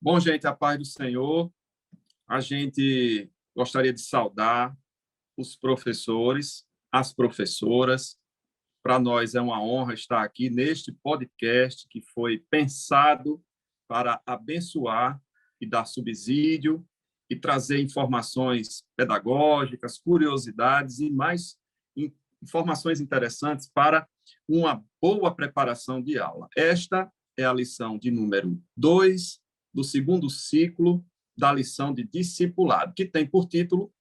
Bom, gente, a paz do Senhor. A gente gostaria de saudar os professores, as professoras. Para nós é uma honra estar aqui neste podcast que foi pensado para abençoar e dar subsídio e trazer informações pedagógicas, curiosidades e mais informações interessantes para uma boa preparação de aula. Esta é a lição de número 2 do segundo ciclo da lição de discipulado, que tem por título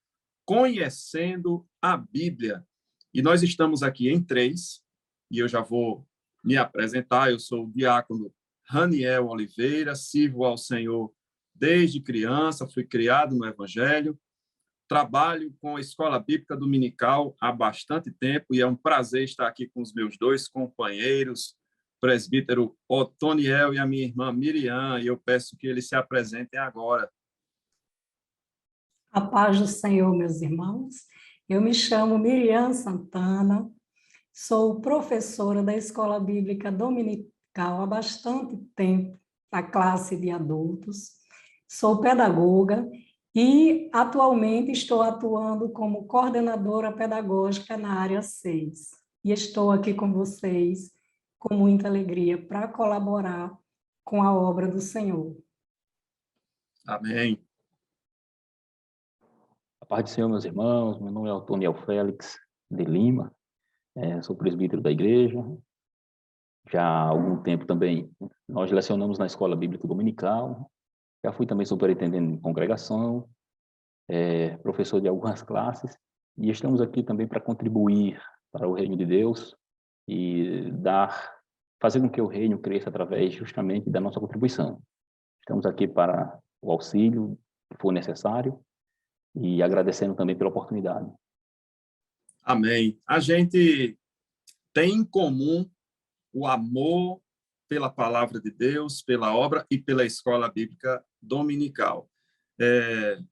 Conhecendo a Bíblia. E nós estamos aqui em 3, e eu já vou me apresentar. Eu sou o diácono Raniel Oliveira, sirvo ao Senhor desde criança, fui criado no Evangelho, trabalho com a Escola Bíblica Dominical há bastante tempo, e é um prazer estar aqui com os meus dois companheiros, presbítero Otoniel e a minha irmã Miriam, e eu peço que eles se apresentem agora. A paz do Senhor, meus irmãos. Eu me chamo Miriam Santana, sou professora da Escola Bíblica Dominical há bastante tempo, da classe de adultos, sou pedagoga e atualmente estou atuando como coordenadora pedagógica na área 6. E estou aqui com vocês com muita alegria para colaborar com a obra do Senhor. Amém. A paz do Senhor, meus irmãos. Meu nome é Otoniel Félix de Lima, sou presbítero da igreja. Já há algum tempo também nós lecionamos na Escola Bíblica Dominical, já fui também superintendente de congregação, professor de algumas classes, e estamos aqui também para contribuir para o reino de Deus e fazer com que o reino cresça através justamente da nossa contribuição. Estamos aqui para o auxílio que for necessário, e agradecendo também pela oportunidade. Amém. A gente tem em comum o amor pela palavra de Deus, pela obra e pela Escola Bíblica Dominical.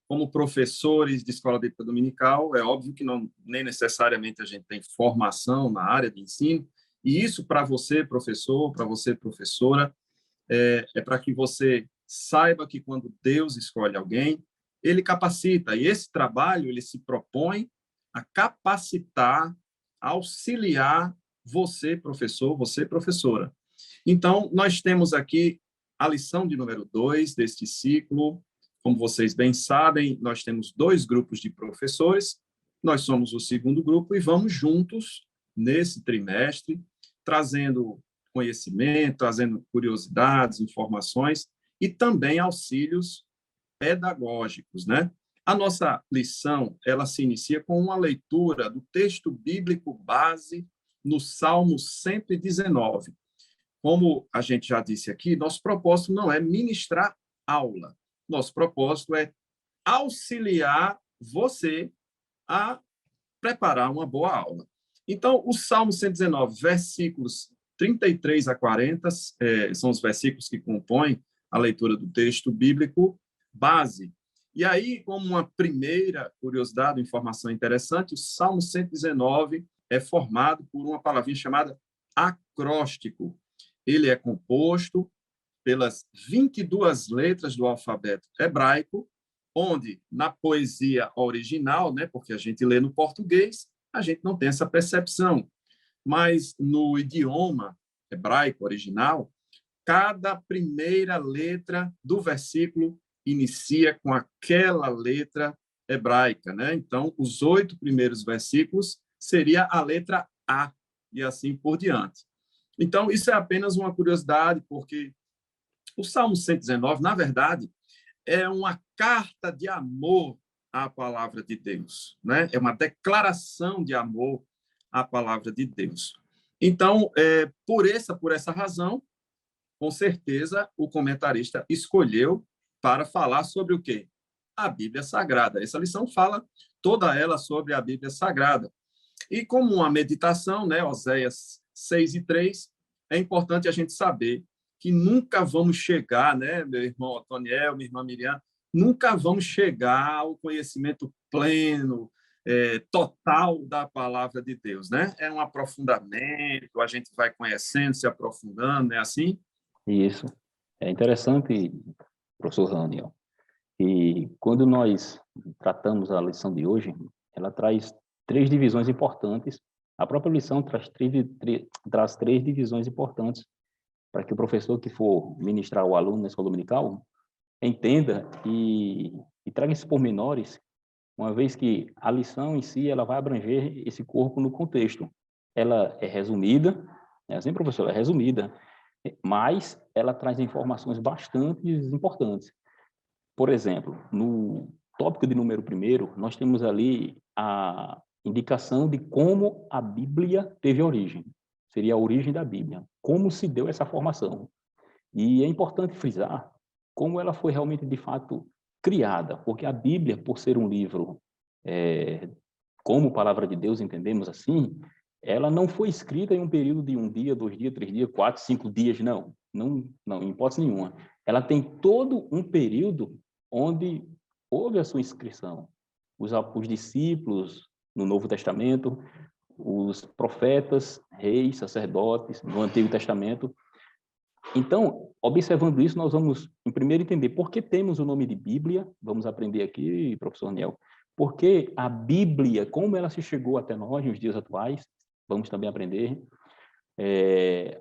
Como professores de Escola Bíblica Dominical, é óbvio que nem necessariamente a gente tem formação na área de ensino, e isso para você, professor, para você, professora, é para que você saiba que quando Deus escolhe alguém, ele capacita, e esse trabalho ele se propõe a capacitar, a auxiliar você, professor, você, professora. Então, nós temos aqui a lição de número 2 deste ciclo. Como vocês bem sabem, nós temos 2 grupos de professores, nós somos o segundo grupo e vamos juntos, nesse trimestre, trazendo conhecimento, trazendo curiosidades, informações e também auxílios pedagógicos, né? A nossa lição, ela se inicia com uma leitura do texto bíblico base no Salmo 119. Como a gente já disse aqui, nosso propósito não é ministrar aula. Nosso propósito é auxiliar você a preparar uma boa aula. Então, o Salmo 119, versículos 33 a 40, são os versículos que compõem a leitura do texto bíblico base. E aí, como uma primeira curiosidade, informação interessante, o Salmo 119 é formado por uma palavrinha chamada acróstico. Ele é composto pelas 22 letras do alfabeto hebraico, onde, na poesia original, né, porque a gente lê no português, a gente não tem essa percepção, mas no idioma hebraico original, cada primeira letra do versículo inicia com aquela letra hebraica, né? Então, os 8 primeiros versículos seria a letra A, e assim por diante. Então, isso é apenas uma curiosidade, porque o Salmo 119, na verdade, é uma carta de amor à palavra de Deus, né? É uma declaração de amor à palavra de Deus. Então, por essa razão, com certeza, o comentarista escolheu para falar sobre o quê? A Bíblia Sagrada. Essa lição fala toda ela sobre a Bíblia Sagrada. E como uma meditação, né, Oséias 6:3, é importante a gente saber que nunca vamos chegar, né, meu irmão Otoniel, minha irmã Miriam, nunca vamos chegar ao conhecimento pleno, total da palavra de Deus, né? É um aprofundamento, a gente vai conhecendo, se aprofundando, é assim? Isso. É interessante professor Raniel. E quando nós tratamos a lição de hoje, ela traz 3 divisões importantes. A própria lição traz três divisões importantes para que o professor que for ministrar o aluno na escola dominical entenda e traga esses pormenores, uma vez que a lição em si ela vai abranger esse corpo no contexto. Ela é resumida, é assim, professor, é resumida, mas ela traz informações bastante importantes. Por exemplo, no tópico de número 1, nós temos ali a indicação de como a Bíblia teve origem. Seria a origem da Bíblia. Como se deu essa formação. E é importante frisar como ela foi realmente, de fato, criada. Porque a Bíblia, por ser um livro, como palavra de Deus, entendemos assim, ela não foi escrita em um período de 1 dia, 2 dias, 3 dias, 4, 5 dias, não, em hipótese nenhuma. Ela tem todo um período onde houve a sua inscrição. Os discípulos no Novo Testamento, os profetas, reis, sacerdotes no Antigo Testamento. Então, observando isso, nós vamos, em primeiro, entender por que temos o nome de Bíblia. Vamos aprender aqui, professor Niel, por que a Bíblia, como ela se chegou até nós nos dias atuais, vamos também aprender.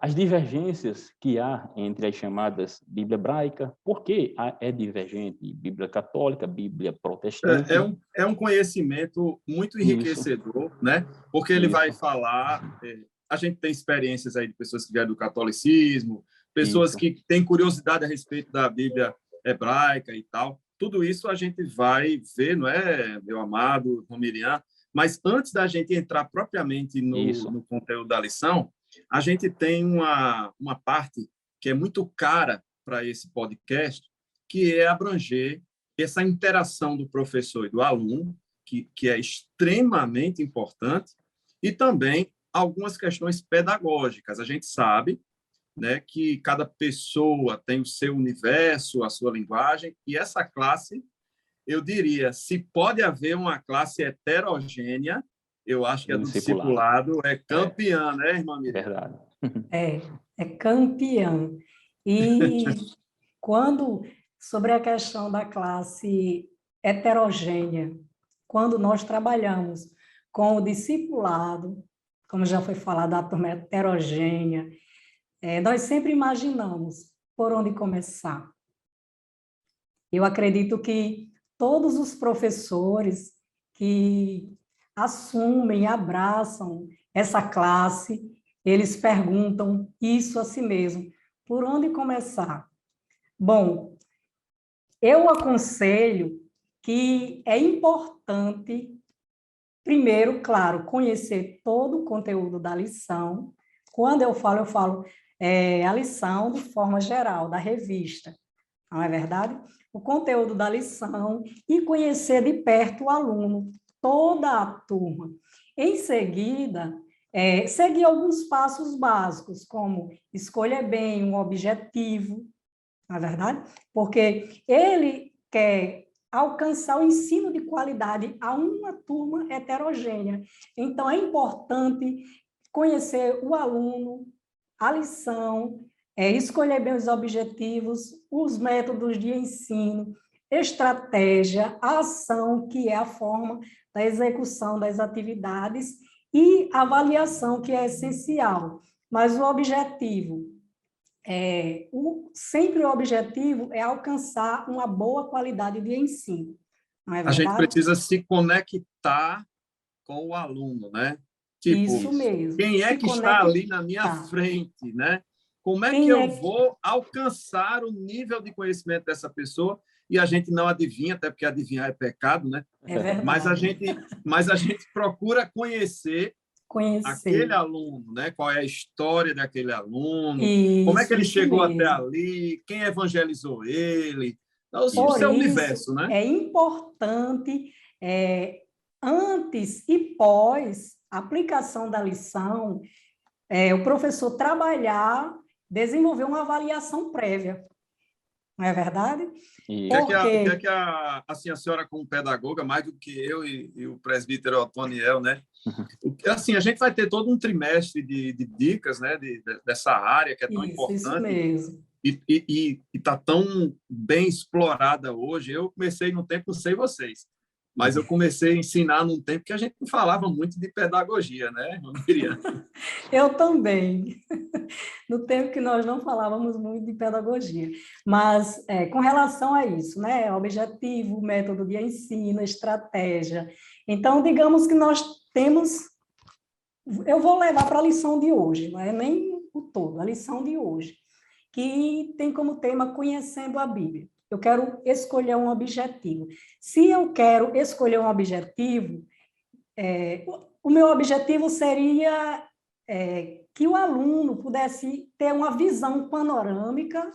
As divergências que há entre as chamadas Bíblia hebraica, por que é divergente? Bíblia católica, Bíblia protestante. É um conhecimento muito enriquecedor, né? Porque ele vai falar... a gente tem experiências aí de pessoas que vieram do catolicismo, pessoas que têm curiosidade a respeito da Bíblia hebraica e tal. Tudo isso a gente vai ver, não é, meu amado Romirian? Mas antes da gente entrar propriamente no conteúdo da lição, a gente tem uma parte que é muito cara para esse podcast, que é abranger essa interação do professor e do aluno, que é extremamente importante, e também algumas questões pedagógicas. A gente sabe, né, que cada pessoa tem o seu universo, a sua linguagem, e essa classe, eu diria, se pode haver uma classe heterogênea, eu acho que a do discipulado é campeã, né, irmã Miriam? Verdade. É campeã. E sobre a questão da classe heterogênea, quando nós trabalhamos com o discipulado, como já foi falado, a turma heterogênea, nós sempre imaginamos por onde começar. Eu acredito que todos os professores que assumem, abraçam essa classe, eles perguntam isso a si mesmo, por onde começar? Bom, eu aconselho que é importante, primeiro, claro, conhecer todo o conteúdo da lição. Quando eu falo a lição de forma geral, da revista, não é verdade? O conteúdo da lição e conhecer de perto o aluno, toda a turma. Em seguida, seguir alguns passos básicos, como escolher bem um objetivo, não é verdade? Porque ele quer alcançar o ensino de qualidade a uma turma heterogênea. Então, é importante conhecer o aluno, a lição, escolher bem os objetivos, os métodos de ensino, estratégia, a ação, que é a forma da execução das atividades, e avaliação, que é essencial. Mas o objetivo, sempre o objetivo é alcançar uma boa qualidade de ensino. Não é verdade? A gente precisa se conectar com o aluno, né? Tipo, isso mesmo. Quem é que está ali na minha frente, né? Como é que eu vou alcançar o nível de conhecimento dessa pessoa? E a gente não adivinha, até porque adivinhar é pecado, né? É verdade. Mas a gente procura conhecer aquele aluno, né? Qual é a história daquele aluno, como é que ele chegou até ali, quem evangelizou ele, o seu universo, né? É importante, antes e pós aplicação da lição, o professor desenvolver uma avaliação prévia. Não é verdade? O que é que a senhora, como pedagoga, mais do que eu e o presbítero Otoniel, né? Assim, a gente vai ter todo um trimestre de dicas, né? Dessa área que é tão importante. Isso mesmo. e está tão bem explorada hoje. Eu comecei no tempo, não sei vocês, mas eu comecei a ensinar num tempo que a gente não falava muito de pedagogia, né, Miriam? Eu também, no tempo que nós não falávamos muito de pedagogia. Mas, com relação a isso, né, objetivo, método de ensino, estratégia. Então, digamos que nós temos. Eu vou levar para a lição de hoje, não é nem o todo, a lição de hoje, que tem como tema Conhecendo a Bíblia. Eu quero escolher um objetivo. Se eu quero escolher um objetivo, o meu objetivo seria que o aluno pudesse ter uma visão panorâmica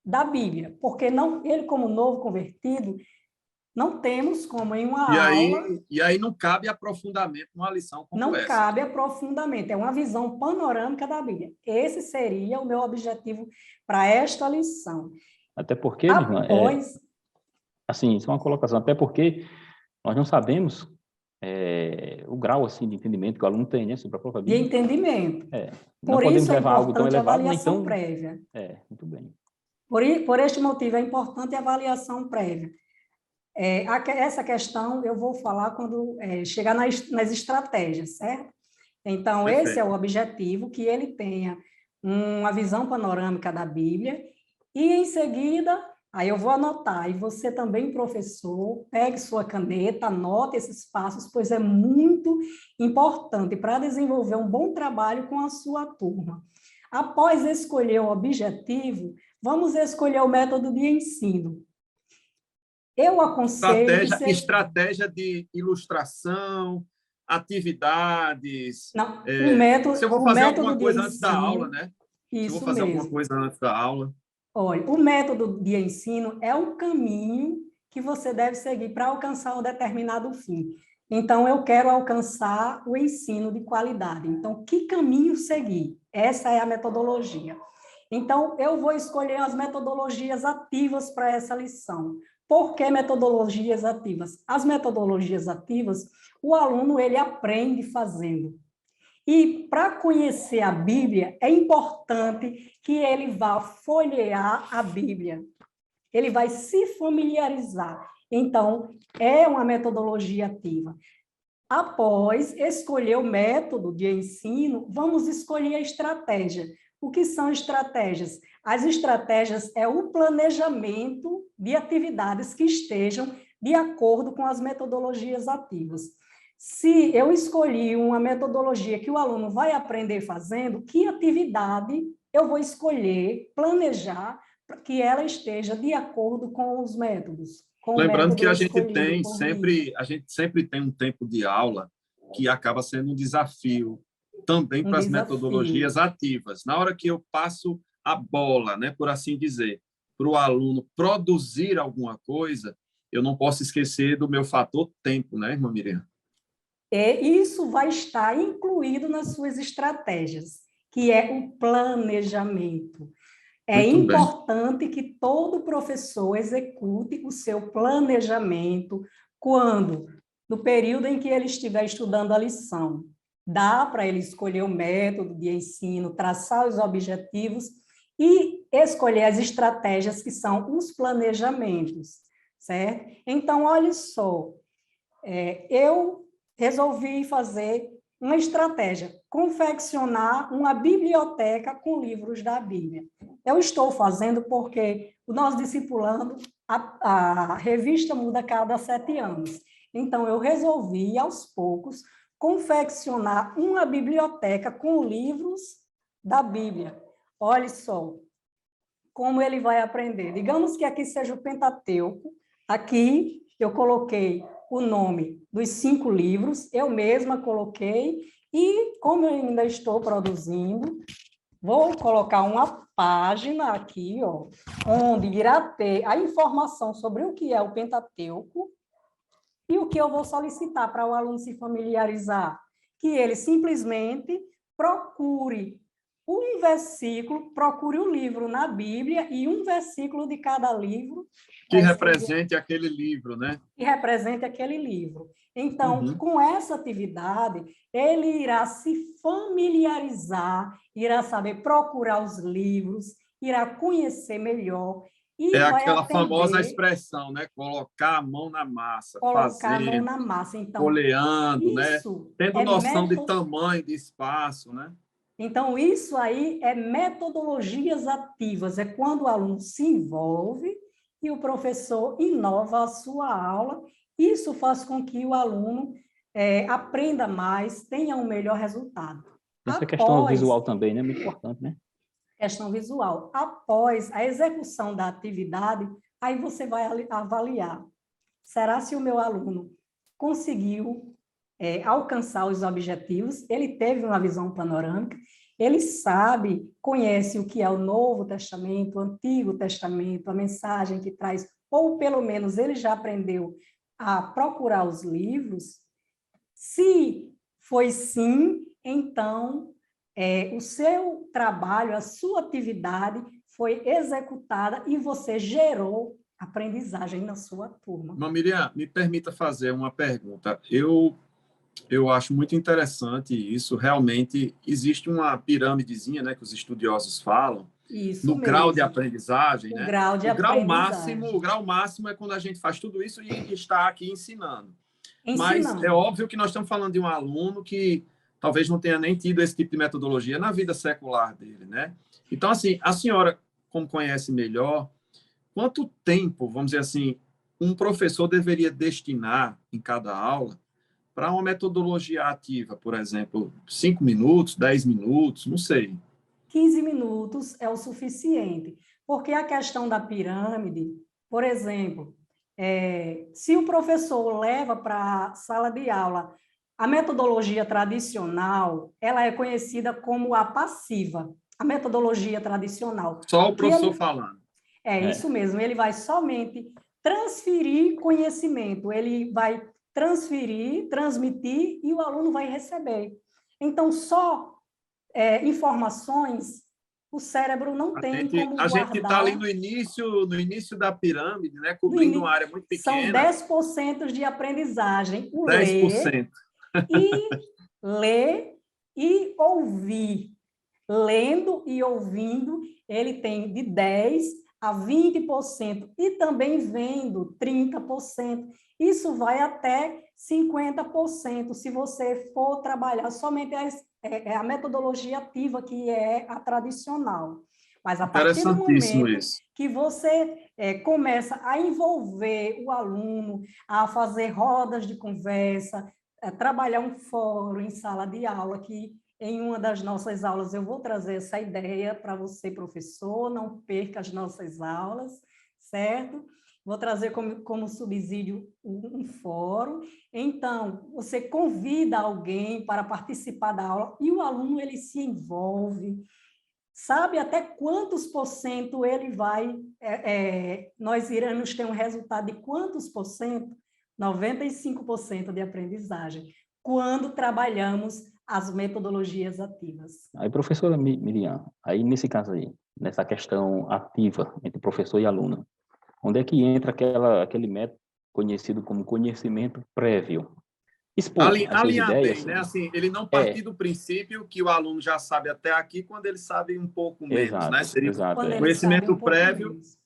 da Bíblia, porque não, ele, como novo convertido, não temos como em uma aula... E aí não cabe aprofundamento numa lição como Não essa. cabe aprofundamento, é uma visão panorâmica da Bíblia. Esse seria o meu objetivo para esta lição. Até porque, minha irmã, Após... assim, isso é uma colocação, até porque nós não sabemos o grau assim, de entendimento que o aluno tem, né, sobre a própria De Bíblia. entendimento. Não Por podemos isso é levar algo tão importante a elevado, nem avaliação tão... prévia. Muito bem. Por este motivo é importante a avaliação prévia. Essa questão eu vou falar quando chegar nas estratégias, certo? Então, Perfeito. esse é o objetivo, que ele tenha uma visão panorâmica da Bíblia, e em seguida, aí eu vou anotar, e você também, professor, pegue sua caneta, anote esses passos, pois é muito importante para desenvolver um bom trabalho com a sua turma. Após escolher o objetivo, vamos escolher o método de ensino. Eu aconselho... Estratégia de ilustração, atividades. Não, o método, se eu vou o fazer método alguma de coisa antes da ensino, aula, né? Se eu vou isso fazer alguma mesmo. coisa antes da aula. Olha, o método de ensino é o caminho que você deve seguir para alcançar um determinado fim. Então, eu quero alcançar o ensino de qualidade. Então, que caminho seguir? Essa é a metodologia. Então, eu vou escolher as metodologias ativas para essa lição. Por que metodologias ativas? As metodologias ativas, o aluno ele aprende fazendo. E para conhecer a Bíblia, é importante que ele vá folhear a Bíblia. Ele vai se familiarizar. Então, é uma metodologia ativa. Após escolher o método de ensino, vamos escolher a estratégia. O que são estratégias? As estratégias é o planejamento de atividades que estejam de acordo com as metodologias ativas. Se eu escolhi uma metodologia que o aluno vai aprender fazendo, que atividade eu vou escolher, planejar, para que ela esteja de acordo com os métodos? Lembrando que a gente sempre tem um tempo de aula que acaba sendo um desafio também para as metodologias ativas. Na hora que eu passo a bola, né, por assim dizer, para o aluno produzir alguma coisa, eu não posso esquecer do meu fator tempo, né, irmã Miriam? Isso vai estar incluído nas suas estratégias, que é o planejamento. É importante que todo professor execute o seu planejamento quando, no período em que ele estiver estudando a lição. Dá para ele escolher o método de ensino, traçar os objetivos e escolher as estratégias que são os planejamentos, certo? Então, olha só, eu resolvi fazer uma estratégia, confeccionar uma biblioteca com livros da Bíblia. Eu estou fazendo porque o nosso discipulando, a revista muda a cada 7 anos. Então, eu resolvi, aos poucos, confeccionar uma biblioteca com livros da Bíblia. Olha só como ele vai aprender. Digamos que aqui seja o Pentateuco. Aqui eu coloquei o nome dos 5 livros, eu mesma coloquei, e como eu ainda estou produzindo, vou colocar uma página aqui, ó, onde irá ter a informação sobre o que é o Pentateuco e o que eu vou solicitar para o aluno se familiarizar, que ele simplesmente procure um versículo, procure um livro na Bíblia e um versículo de cada livro. Que represente aquele livro, né? Que represente aquele livro. Então, com essa atividade, ele irá se familiarizar, irá saber procurar os livros, irá conhecer melhor e É vai aquela famosa aprender expressão, né? Colocar a mão na massa, colocar a mão fazer, na massa. Então, folheando, né? isso Tendo é noção de método. tamanho, de espaço, né? Então, isso aí é metodologias ativas, é quando o aluno se envolve e o professor inova a sua aula. Isso faz com que o aluno aprenda mais, tenha um melhor resultado. Essa questão Após visual também, né? Muito importante, né? questão visual, após a execução da atividade, aí você vai avaliar. Será se o meu aluno conseguiu alcançar os objetivos? Ele teve uma visão panorâmica, ele sabe, conhece o que é o Novo Testamento, o Antigo Testamento, a mensagem que traz, ou pelo menos ele já aprendeu a procurar os livros. Se foi sim, então o seu trabalho, a sua atividade foi executada e você gerou aprendizagem na sua turma. Miriam, me permita fazer uma pergunta. Eu acho muito interessante isso. Realmente existe uma pirâmidezinha, né, que os estudiosos falam, Isso no grau de mesmo, aprendizagem, o né? grau de aprendizagem. O grau máximo é quando a gente faz tudo isso e está aqui ensinando. Mas é Ensinando. óbvio que nós estamos falando de um aluno que talvez não tenha nem tido esse tipo de metodologia na vida secular dele, né? Então, assim, a senhora, como conhece melhor, quanto tempo, vamos dizer assim, um professor deveria destinar em cada aula para uma metodologia ativa, por exemplo, 5 minutos, 10 minutos, não sei. 15 minutos é o suficiente, porque a questão da pirâmide, por exemplo, se o professor leva para a sala de aula a metodologia tradicional, ela é conhecida como a passiva, a metodologia tradicional. Só o Que professor ele, falando. isso mesmo, ele vai somente transferir conhecimento, ele vai transferir, transmitir e o aluno vai receber. Então, só informações, o cérebro não tem como A gente está ali guardar. no início da pirâmide, né, cobrindo uma área muito São pequena, 10% de aprendizagem, o 10%. e ler e ouvir. Lendo e ouvindo, ele tem de 10 a 20%, e também vendo 30%. Isso vai até 50%, se você for trabalhar somente a metodologia ativa, que é a tradicional. Mas a partir do Interessantíssimo momento isso. que você começa a envolver o aluno, a fazer rodas de conversa, trabalhar um fórum em sala de aula, que em uma das nossas aulas eu vou trazer essa ideia para você, professor, não perca as nossas aulas, certo? Vou trazer como subsídio um fórum. Então, você convida alguém para participar da aula e o aluno ele se envolve, sabe até quantos por cento ele vai, nós iremos ter um resultado de quantos por cento? 95% de aprendizagem, quando trabalhamos as metodologias ativas. Aí, professora Miriam, aí nesse caso aí, nessa questão ativa entre professor e aluno, onde é que entra aquele método conhecido como conhecimento prévio? Expor as suas Alinhar bem, ideias. né? Assim, ele não partir do princípio que o aluno já sabe até aqui, quando ele sabe um pouco menos, né? Exato, Seria exato. Quando ele sabe conhecimento um pouco prévio. menos.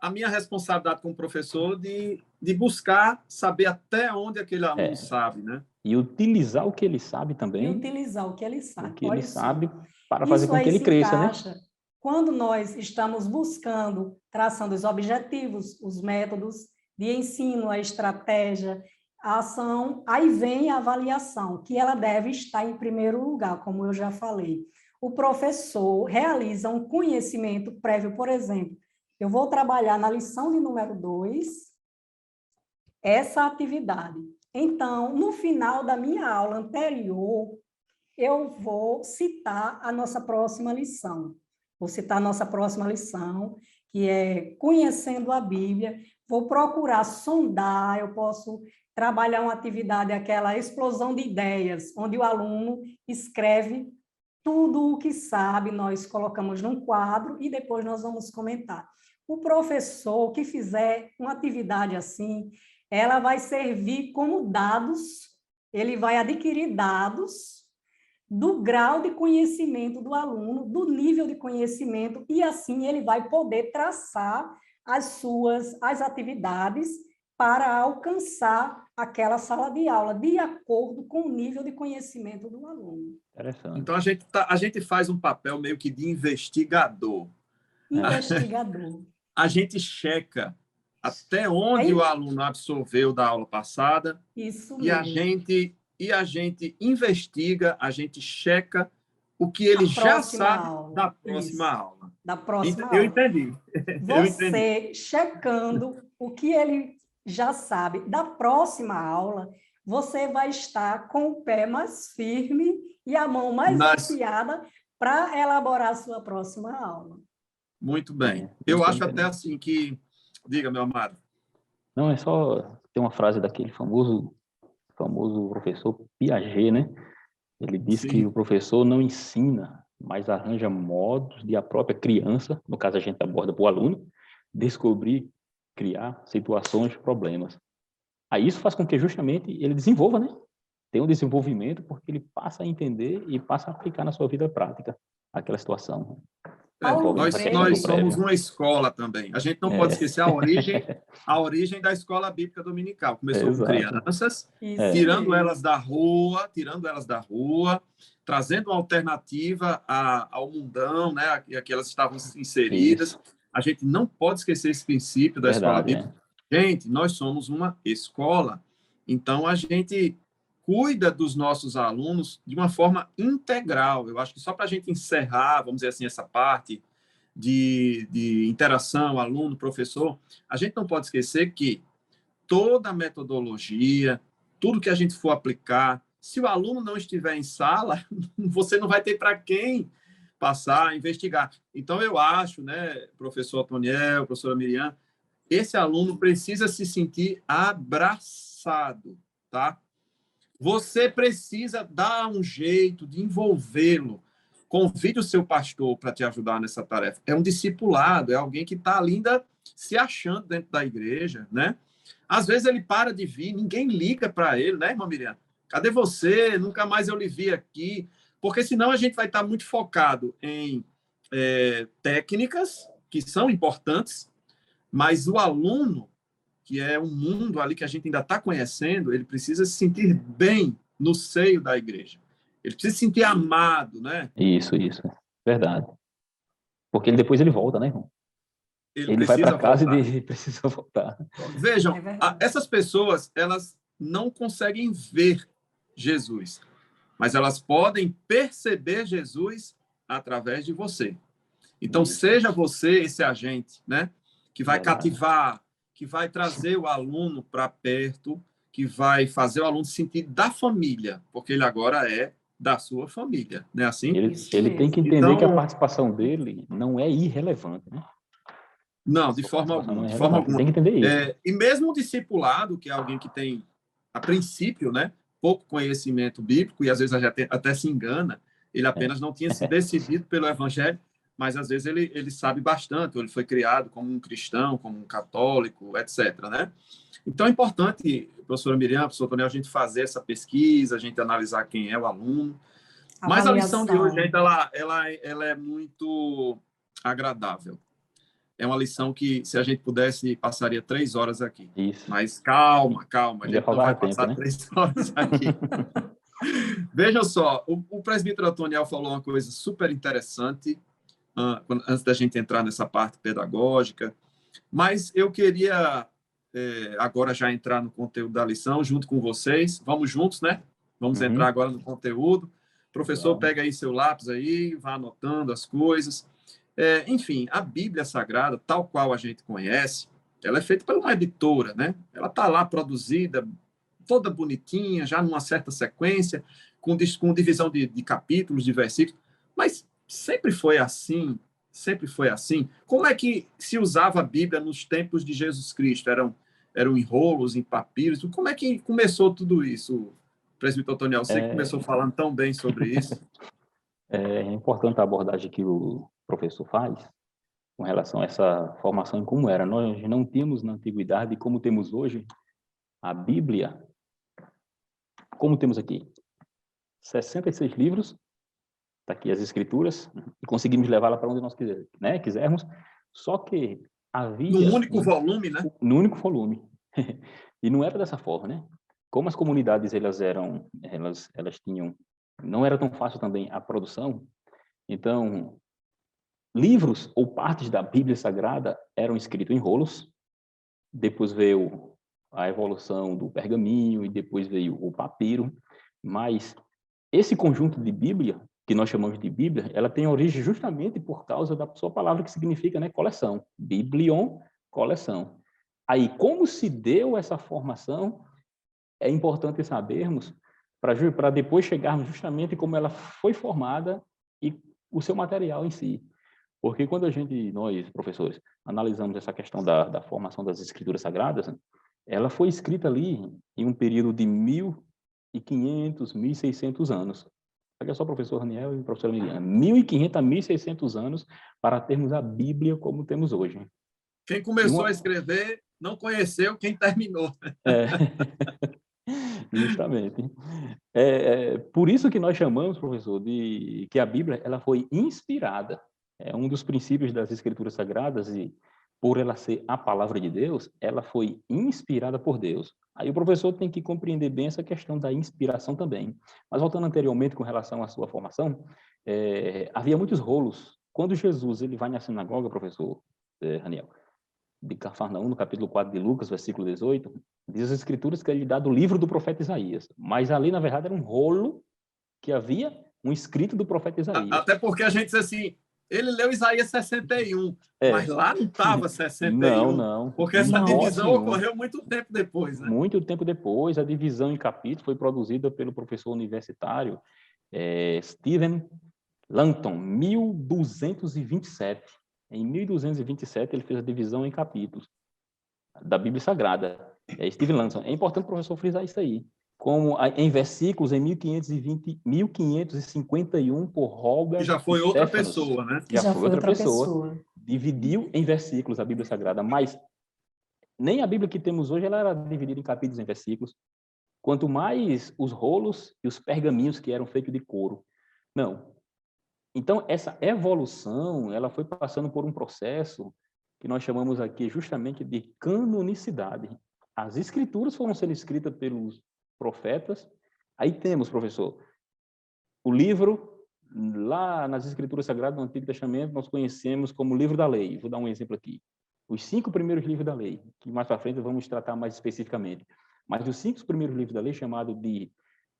A minha responsabilidade como professor de buscar saber até onde aquele aluno É. sabe, né? E utilizar o que ele sabe E também, utilizar o que ele o sabe. que ele Olha sabe, só, para fazer isso com que aí ele se cresça, né? encaixa quando nós estamos buscando, traçando os objetivos, os métodos de ensino, a estratégia, a ação, aí vem a avaliação, que ela deve estar em primeiro lugar, como eu já falei. O professor realiza um conhecimento prévio, por exemplo, eu vou trabalhar na lição de número 2, essa atividade. Então, no final da minha aula anterior, eu vou citar a nossa próxima lição. Vou citar a nossa próxima lição, que é Conhecendo a Bíblia. Vou procurar sondar, eu posso trabalhar uma atividade, aquela explosão de ideias, onde o aluno escreve tudo o que sabe, nós colocamos num quadro e depois nós vamos comentar. O professor que fizer uma atividade assim, ela vai servir como dados, ele vai adquirir dados do grau de conhecimento do aluno, do nível de conhecimento, e assim ele vai poder traçar as atividades para alcançar aquela sala de aula, de acordo com o nível de conhecimento do aluno. Interessante. Então, a gente faz um papel meio que de investigador. Investigador. A gente checa até onde o aluno absorveu da aula passada Isso e a gente investiga, a gente checa o que ele já sabe da próxima aula. Da próxima Eu aula. entendi. Você checando o que ele já sabe da próxima aula, você vai estar com o pé mais firme e a mão mais afiada para elaborar a sua próxima aula. Muito bem. Eu acho até assim que... Diga, meu amado. Não, é só... Tem uma frase daquele famoso professor Piaget, né? Ele diz que o professor não ensina, mas arranja modos de a própria criança, no caso a gente aborda para o aluno, descobrir, criar situações, problemas. Aí isso faz com que justamente ele desenvolva, né? Tem um desenvolvimento porque ele passa a entender e passa a aplicar na sua vida prática aquela situação. Nós somos uma escola também. A gente não pode esquecer a origem da escola bíblica dominical. Começou com crianças, tirando elas da rua, trazendo uma alternativa ao mundão, né, a que elas estavam inseridas. Isso. A gente não pode esquecer esse princípio da escola bíblica. Gente, nós somos uma escola, então a gente cuida dos nossos alunos de uma forma integral. Eu acho que só para a gente encerrar, vamos dizer assim, essa parte de interação aluno-professor, a gente não pode esquecer que toda a metodologia, tudo que a gente for aplicar, se o aluno não estiver em sala, você não vai ter para quem passar, investigar. Então, eu acho, né, professor Otoniel, professora Miriam, esse aluno precisa se sentir abraçado, tá? Você precisa dar um jeito de envolvê-lo. Convide o seu pastor para te ajudar nessa tarefa. É um discipulado, é alguém que está ainda se achando dentro da igreja, né? Às vezes ele para de vir, ninguém liga para ele, né, irmã Miriam? Cadê você? Nunca mais eu lhe vi aqui. Porque senão a gente vai estar muito focado em técnicas, que são importantes, mas o aluno, que é um mundo ali que a gente ainda está conhecendo, ele precisa se sentir bem no seio da igreja. Ele precisa se sentir amado, né? Isso. Verdade. Porque depois ele volta, né, irmão? Ele vai para casa e precisa voltar. Vejam, essas pessoas, elas não conseguem ver Jesus, mas elas podem perceber Jesus através de você. Então, seja você esse agente, né? Que vai cativar, que vai trazer o aluno para perto, que vai fazer o aluno sentir da família, porque ele agora é da sua família, não é assim? Ele tem que entender que a participação dele não é irrelevante, né? Não, de forma alguma. De forma alguma. Tem que entender isso. E mesmo o discipulado, que é alguém que tem, a princípio, né, pouco conhecimento bíblico, e às vezes até se engana, ele apenas não tinha se decidido pelo evangelho, mas às vezes ele sabe bastante, ou ele foi criado como um cristão, como um católico, etc., né? Então é importante, professora Miriam, professor Tonel, a gente fazer essa pesquisa, a gente analisar quem é o aluno. Mas a lição de hoje, gente, ela é muito agradável. É uma lição que, se a gente pudesse, passaria 3 horas aqui. Isso. Mas calma, a gente não vai passar né? 3 horas aqui. Vejam só, o presbítero Otoniel falou uma coisa super interessante antes da gente entrar nessa parte pedagógica, mas eu queria agora já entrar no conteúdo da lição junto com vocês. Vamos juntos, né? Vamos entrar agora no conteúdo. Professor, pega aí seu lápis aí, vá anotando as coisas. Enfim, a Bíblia Sagrada, tal qual a gente conhece, ela é feita por uma editora, né? Ela está lá produzida, toda bonitinha, já numa certa sequência, com divisão de capítulos, de versículos, mas sempre foi assim, sempre foi assim. Como é que se usava a Bíblia nos tempos de Jesus Cristo? Eram enrolos, em papiros? Como é que começou tudo isso, presbítero Otoniel? Você começou falando tão bem sobre isso. É importante a abordagem que o professor faz com relação a essa formação em como era. Nós não tínhamos na antiguidade, como temos hoje, a Bíblia, como temos aqui. 66 livros, está aqui as escrituras, e conseguimos levá-la para onde nós quisermos, só que havia... No único volume, né? No único volume. E não era dessa forma, né? Como as comunidades, elas tinham... Não era tão fácil também a produção, então, livros ou partes da Bíblia Sagrada eram escritos em rolos, depois veio a evolução do pergaminho, e depois veio o papiro, mas esse conjunto de Bíblia, que nós chamamos de Bíblia, ela tem origem justamente por causa da sua palavra que significa, né, coleção. Biblion, coleção. Aí, como se deu essa formação, é importante sabermos para depois chegarmos justamente como ela foi formada e o seu material em si. Porque quando nós, professores, analisamos essa questão da formação das escrituras sagradas, ela foi escrita ali em um período de 1.500, 1.600 anos. Olha só, professor Raniel e professora Miriam, 1.500 a 1.600 anos para termos a Bíblia como temos hoje. Quem começou a escrever não conheceu quem terminou. É, justamente. Por isso que nós chamamos, professor, de que a Bíblia ela foi inspirada. É um dos princípios das Escrituras Sagradas, e por ela ser a palavra de Deus, ela foi inspirada por Deus. Aí o professor tem que compreender bem essa questão da inspiração também. Mas voltando anteriormente com relação à sua formação, havia muitos rolos. Quando Jesus ele vai na sinagoga, professor Raniel, de Cafarnaum, no capítulo 4 de Lucas, versículo 18, diz as Escrituras que ele dá do livro do profeta Isaías. Mas ali, na verdade, era um rolo que havia um escrito do profeta Isaías. Até porque a gente diz assim, ele leu Isaías 61, mas lá não estava 61. Não. Porque essa divisão ocorreu muito tempo depois, né? Muito tempo depois, a divisão em capítulos foi produzida pelo professor universitário Stephen Langton, 1227. Em 1227, ele fez a divisão em capítulos da Bíblia Sagrada. Stephen Langton. É importante o professor frisar isso aí. Como em versículos em 1551 por Robert que já foi outra Stephanus. pessoa, né? Já foi outra pessoa. Dividiu em versículos a Bíblia Sagrada, mas nem a Bíblia que temos hoje ela era dividida em capítulos em versículos. Quanto mais os rolos e os pergaminhos que eram feitos de couro. Não. Então, essa evolução, ela foi passando por um processo que nós chamamos aqui justamente de canonicidade. As escrituras foram sendo escritas pelos profetas. Aí temos, professor, o livro, lá nas escrituras sagradas do Antigo Testamento, nós conhecemos como livro da lei. Vou dar um exemplo aqui. Os 5 primeiros livros da lei, que mais para frente vamos tratar mais especificamente. Mas os 5 primeiros livros da lei, chamado de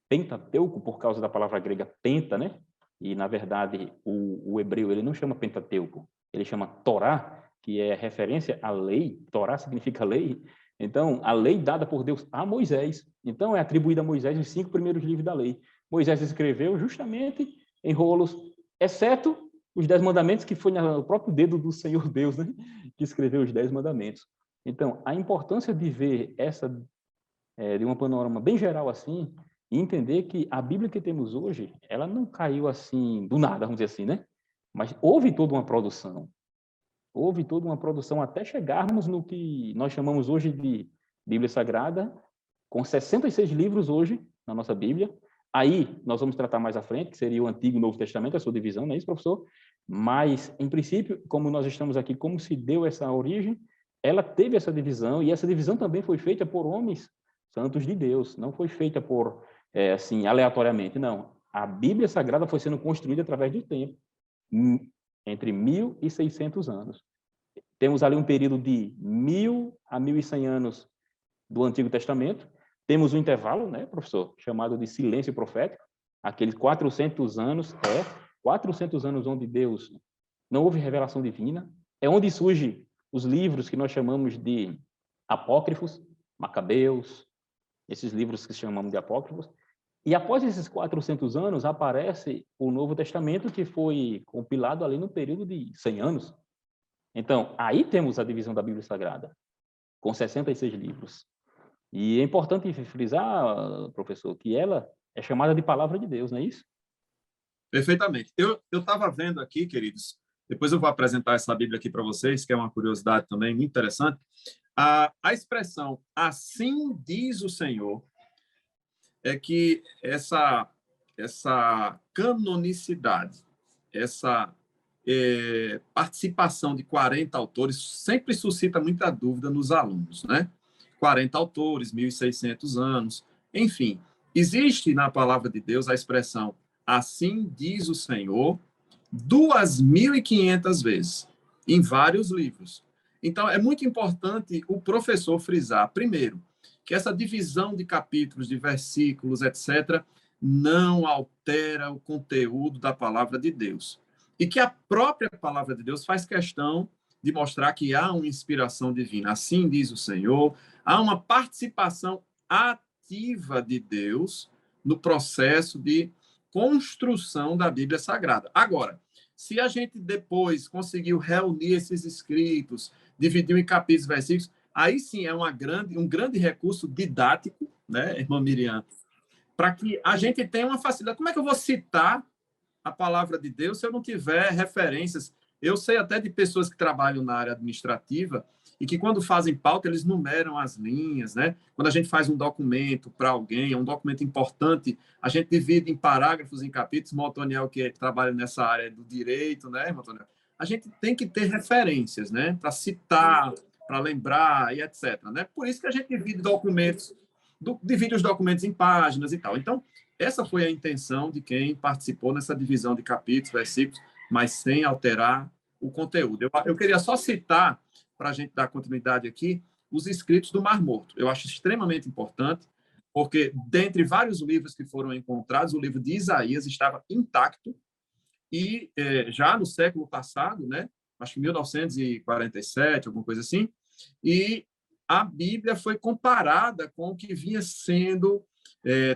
Pentateuco, por causa da palavra grega penta, né? E, na verdade, o hebreu ele não chama Pentateuco, ele chama Torá, que é referência à lei. Torá significa lei. Então, a lei dada por Deus a Moisés. Então, é atribuída a Moisés os 5 primeiros livros da lei. Moisés escreveu justamente em rolos, exceto os 10 mandamentos, que foi no próprio dedo do Senhor Deus, né? Que escreveu os 10 mandamentos. Então, a importância de ver essa, de um panorama bem geral assim, e entender que a Bíblia que temos hoje, ela não caiu assim do nada, vamos dizer assim, né? Mas houve toda uma produção. Houve toda uma produção até chegarmos no que nós chamamos hoje de Bíblia Sagrada, com 66 livros hoje na nossa Bíblia. Aí nós vamos tratar mais à frente, que seria o Antigo e o Novo Testamento, a sua divisão, não é isso, professor? Mas, em princípio, como nós estamos aqui, como se deu essa origem, ela teve essa divisão, e essa divisão também foi feita por homens santos de Deus, não foi feita por, assim, aleatoriamente, não. A Bíblia Sagrada foi sendo construída através do tempo, entre 1.600 anos. Temos ali um período de 1.000 a 1.100 anos do Antigo Testamento. Temos um intervalo, né, professor, chamado de silêncio profético, aqueles 400 anos, 400 anos onde Deus não houve revelação divina, é onde surgem os livros que nós chamamos de apócrifos, Macabeus, esses livros que chamamos de apócrifos. E após esses 400 anos, aparece o Novo Testamento, que foi compilado ali no período de 100 anos. Então, aí temos a divisão da Bíblia Sagrada, com 66 livros. E é importante frisar, professor, que ela é chamada de Palavra de Deus, não é isso? Perfeitamente. Eu estava vendo aqui, queridos, depois eu vou apresentar essa Bíblia aqui para vocês, que é uma curiosidade também muito interessante. A expressão "assim diz o Senhor" é que essa canonicidade, essa participação de 40 autores sempre suscita muita dúvida nos alunos, né? 40 autores, 1.600 anos, enfim. Existe na palavra de Deus a expressão assim diz o Senhor 2.500 vezes, em vários livros. Então, é muito importante o professor frisar, primeiro, que essa divisão de capítulos, de versículos, etc., não altera o conteúdo da palavra de Deus. E que a própria palavra de Deus faz questão de mostrar que há uma inspiração divina. Assim diz o Senhor, há uma participação ativa de Deus no processo de construção da Bíblia Sagrada. Agora, se a gente depois conseguiu reunir esses escritos, dividir em capítulos e versículos, aí sim é um grande recurso didático, né, irmã Miriam, para que a gente tenha uma facilidade. Como é que eu vou citar a palavra de Deus se eu não tiver referências? Eu sei até de pessoas que trabalham na área administrativa e que, quando fazem pauta, eles numeram as linhas, né? Quando a gente faz um documento para alguém, é um documento importante, a gente divide em parágrafos, em capítulos. Montoniel, que trabalha nessa área do direito, né, Montoniel? A gente tem que ter referências, né? Para citar, para lembrar e etc. Né? Por isso que a gente divide os documentos em páginas e tal. Então, essa foi a intenção de quem participou nessa divisão de capítulos, versículos, mas sem alterar o conteúdo. Eu queria só citar, para a gente dar continuidade aqui, os escritos do Mar Morto. Eu acho extremamente importante, porque, dentre vários livros que foram encontrados, o livro de Isaías estava intacto e já no século passado, né, acho que 1947, alguma coisa assim, e a Bíblia foi comparada com o que vinha sendo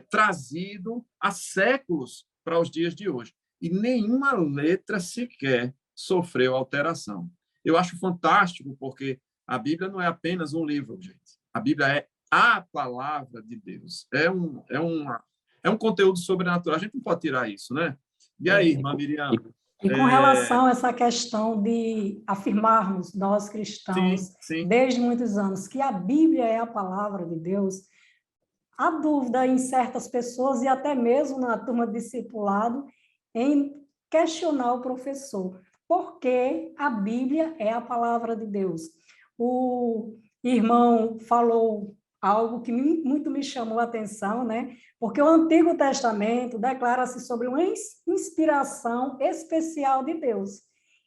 trazido há séculos para os dias de hoje. E nenhuma letra sequer sofreu alteração. Eu acho fantástico, porque a Bíblia não é apenas um livro, gente. A Bíblia é a palavra de Deus. É um conteúdo sobrenatural. A gente não pode tirar isso, né? E aí, irmã Miriam? E com relação a essa questão de afirmarmos, nós cristãos, sim. desde muitos anos, que a Bíblia é a palavra de Deus, há dúvida em certas pessoas e até mesmo na turma de discipulado em questionar o professor, porque a Bíblia é a palavra de Deus. O irmão falou algo que muito me chamou a atenção, né? Porque o Antigo Testamento declara-se sobre uma inspiração especial de Deus.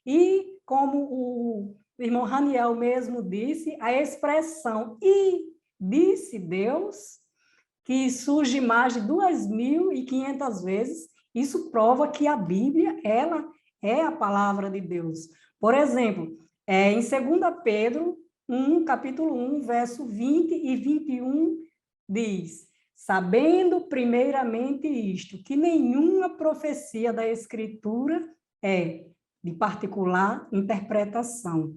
E, como o irmão Raniel mesmo disse, a expressão "e disse Deus", que surge mais de 2.500 vezes, isso prova que a Bíblia, ela é a palavra de Deus. Por exemplo, em 2 Pedro 1, capítulo 1, verso 20 e 21, diz: sabendo primeiramente isto, que nenhuma profecia da Escritura é de particular interpretação.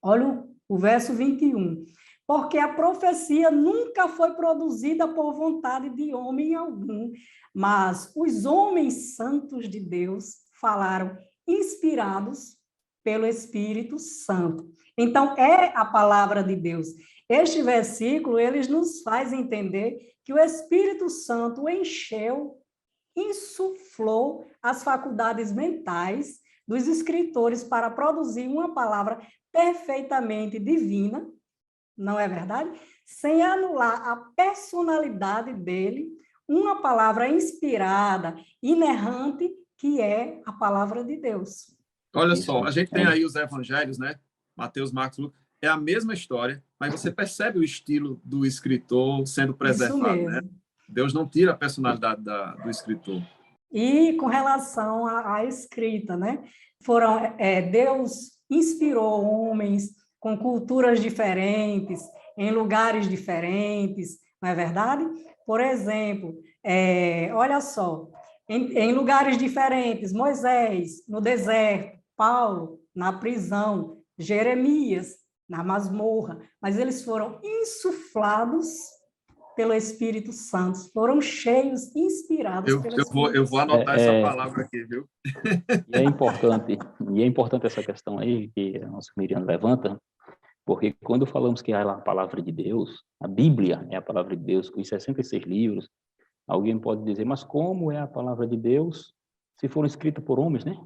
Olha o verso 21. Porque a profecia nunca foi produzida por vontade de homem algum, mas os homens santos de Deus falaram inspirados pelo Espírito Santo. Então, é a palavra de Deus. Este versículo, ele nos faz entender que o Espírito Santo encheu, insuflou as faculdades mentais dos escritores para produzir uma palavra perfeitamente divina, não é verdade? Sem anular a personalidade dele, uma palavra inspirada, inerrante, que é a palavra de Deus. Olha só, a gente tem aí os evangelhos, né? Mateus, Marcos, Lucas, é a mesma história, mas você percebe o estilo do escritor sendo preservado, né? Deus não tira a personalidade do escritor. E com relação à escrita, né? Deus inspirou homens com culturas diferentes, em lugares diferentes, não é verdade? Por exemplo, olha só, em lugares diferentes, Moisés no deserto, Paulo na prisão, Jeremias na masmorra, mas eles foram insuflados pelo Espírito Santo, foram cheios, inspirados pelo Espírito Santo. Eu vou anotar essa palavra aqui, viu? E é importante essa questão aí que a nossa Miriam levanta, porque quando falamos que é a palavra de Deus, a Bíblia é a palavra de Deus, com os 66 livros, Alguém pode dizer, mas como é a palavra de Deus se for escrita por homens, né?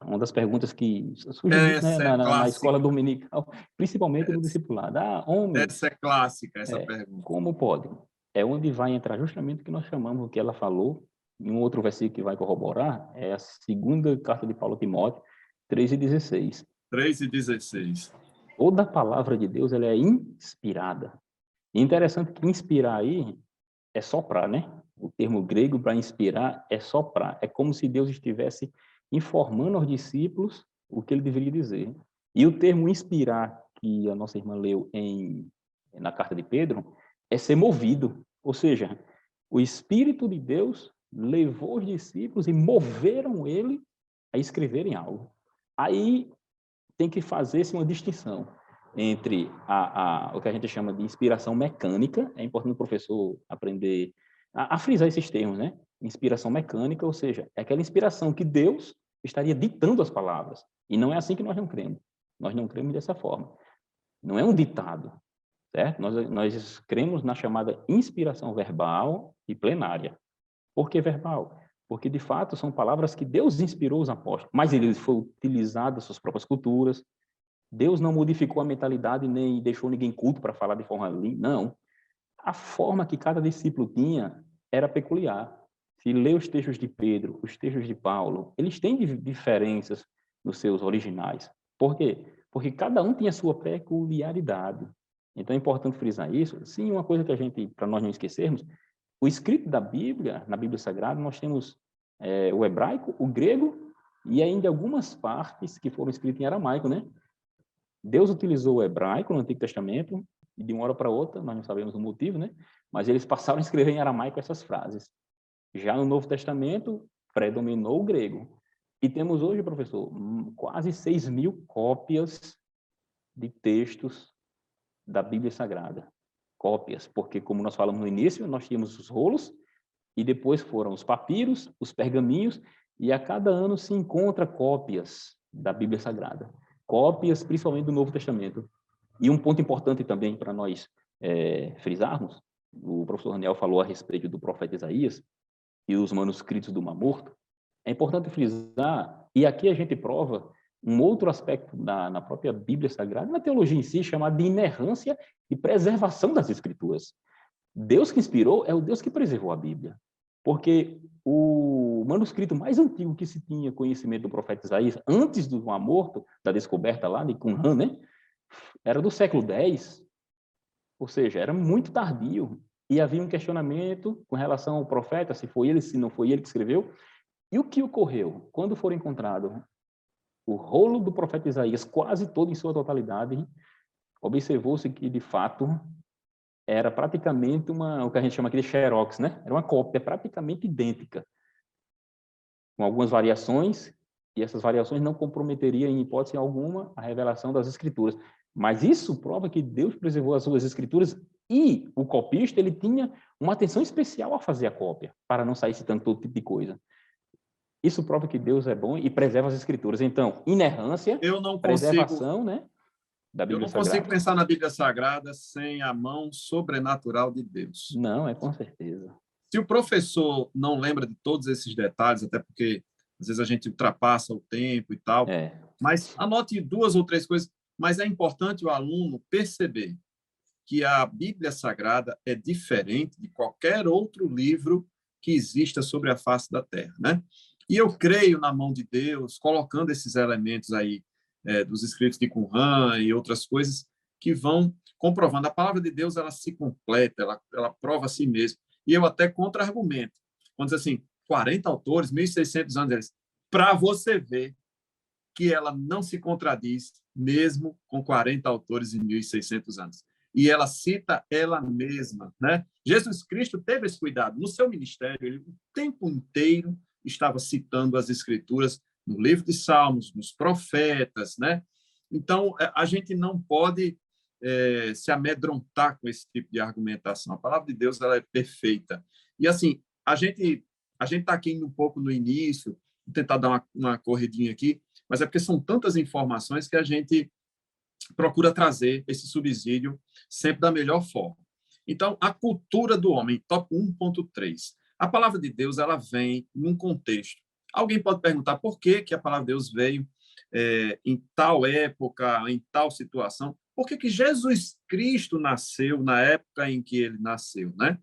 Uma das perguntas que surge muito, né, Essa é na escola clássica. dominical, principalmente no Essa, discipulado. Homens, essa é clássica, essa pergunta. como pode? É onde vai entrar justamente o que nós chamamos, o que ela falou, em um outro versículo que vai corroborar, é a segunda carta de Paulo a Timóteo, 3:16. 3:16. Toda a palavra de Deus, ela é inspirada. E interessante que inspirar aí é soprar, né? O termo grego para inspirar é soprar. É como se Deus estivesse informando aos discípulos o que ele deveria dizer. E o termo inspirar, que a nossa irmã leu na carta de Pedro, é ser movido. Ou seja, o Espírito de Deus levou os discípulos e moveram ele a escreverem algo. Aí tem que fazer-se uma distinção entre o que a gente chama de inspiração mecânica. É importante o professor aprender a frisar esses termos, né? Inspiração mecânica, ou seja, é aquela inspiração que Deus estaria ditando as palavras. E não é assim que nós não cremos. Nós não cremos dessa forma. Não é um ditado, certo? Nós cremos na chamada inspiração verbal e plenária. Por que verbal? Porque, de fato, são palavras que Deus inspirou os apóstolos, mas eles foram utilizados suas próprias culturas. Deus não modificou a mentalidade nem deixou ninguém culto para falar de forma limpa, não. A forma que cada discípulo tinha era peculiar. Se lê os textos de Pedro, os textos de Paulo, eles têm diferenças nos seus originais. Por quê? Porque cada um tinha a sua peculiaridade. Então é importante frisar isso. Sim, uma coisa que a gente, para nós não esquecermos, o escrito da Bíblia, na Bíblia Sagrada, nós temos o hebraico, o grego e ainda algumas partes que foram escritas em aramaico, né? Deus utilizou o hebraico no Antigo Testamento e de uma hora para outra, nós não sabemos o motivo, né? Mas eles passaram a escrever em aramaico essas frases. Já no Novo Testamento, predominou o grego. E temos hoje, professor, quase 6.000 cópias de textos da Bíblia Sagrada. Cópias, porque como nós falamos no início, nós tínhamos os rolos e depois foram os papiros, os pergaminhos, e a cada ano se encontra cópias da Bíblia Sagrada. Cópias, principalmente do Novo Testamento. E um ponto importante também para nós frisarmos, o professor Daniel falou a respeito do profeta Isaías e os manuscritos do Mar Morto. É importante frisar, e aqui a gente prova um outro aspecto na própria Bíblia Sagrada, na teologia em si, chamado de inerrância e preservação das Escrituras. Deus que inspirou é o Deus que preservou a Bíblia. Porque o manuscrito mais antigo que se tinha conhecimento do profeta Isaías, antes do Mar Morto, da descoberta lá de Qumran, né, era do século X, ou seja, era muito tardio. E havia um questionamento com relação ao profeta, se foi ele, se não foi ele que escreveu. E o que ocorreu? Quando foram encontrados o rolo do profeta Isaías, quase todo em sua totalidade, observou-se que, de fato, era praticamente o que a gente chama aqui de xerox, né? Era uma cópia praticamente idêntica, com algumas variações, e essas variações não comprometeriam, em hipótese alguma, a revelação das Escrituras. Mas isso prova que Deus preservou as suas Escrituras e o copista ele tinha uma atenção especial a fazer a cópia, para não sair citando todo tipo de coisa. Isso prova que Deus é bom e preserva as Escrituras. Então, inerrância, preservação, né, da Bíblia Eu não consigo Sagrada. pensar na Bíblia Sagrada sem a mão sobrenatural de Deus. Não, com certeza. Se o professor não lembra de todos esses detalhes, até porque às vezes a gente ultrapassa o tempo e tal, mas anote 2 ou 3 coisas, mas é importante o aluno perceber que a Bíblia Sagrada é diferente de qualquer outro livro que exista sobre a face da Terra, né? E eu creio na mão de Deus, colocando esses elementos aí dos escritos de Qumran e outras coisas que vão comprovando. A palavra de Deus, ela se completa, ela prova a si mesma. E eu até contra-argumento. Quando diz assim, 40 autores, 1.600 anos, para você ver que ela não se contradiz, mesmo com 40 autores e 1.600 anos. E ela cita ela mesma, né? Jesus Cristo teve esse cuidado. No seu ministério, ele o tempo inteiro estava citando as Escrituras no livro de Salmos, nos profetas, né? Então, a gente não pode se amedrontar com esse tipo de argumentação. A palavra de Deus ela é perfeita. E, assim, a gente está aqui um pouco no início, vou tentar dar uma corridinha aqui, mas é porque são tantas informações que a gente procura trazer esse subsídio sempre da melhor forma. Então, a cultura do homem, top 1.3. A palavra de Deus, ela vem num contexto. Alguém pode perguntar por que que a palavra de Deus veio em tal época, em tal situação? Por que que Jesus Cristo nasceu na época em que ele nasceu, né?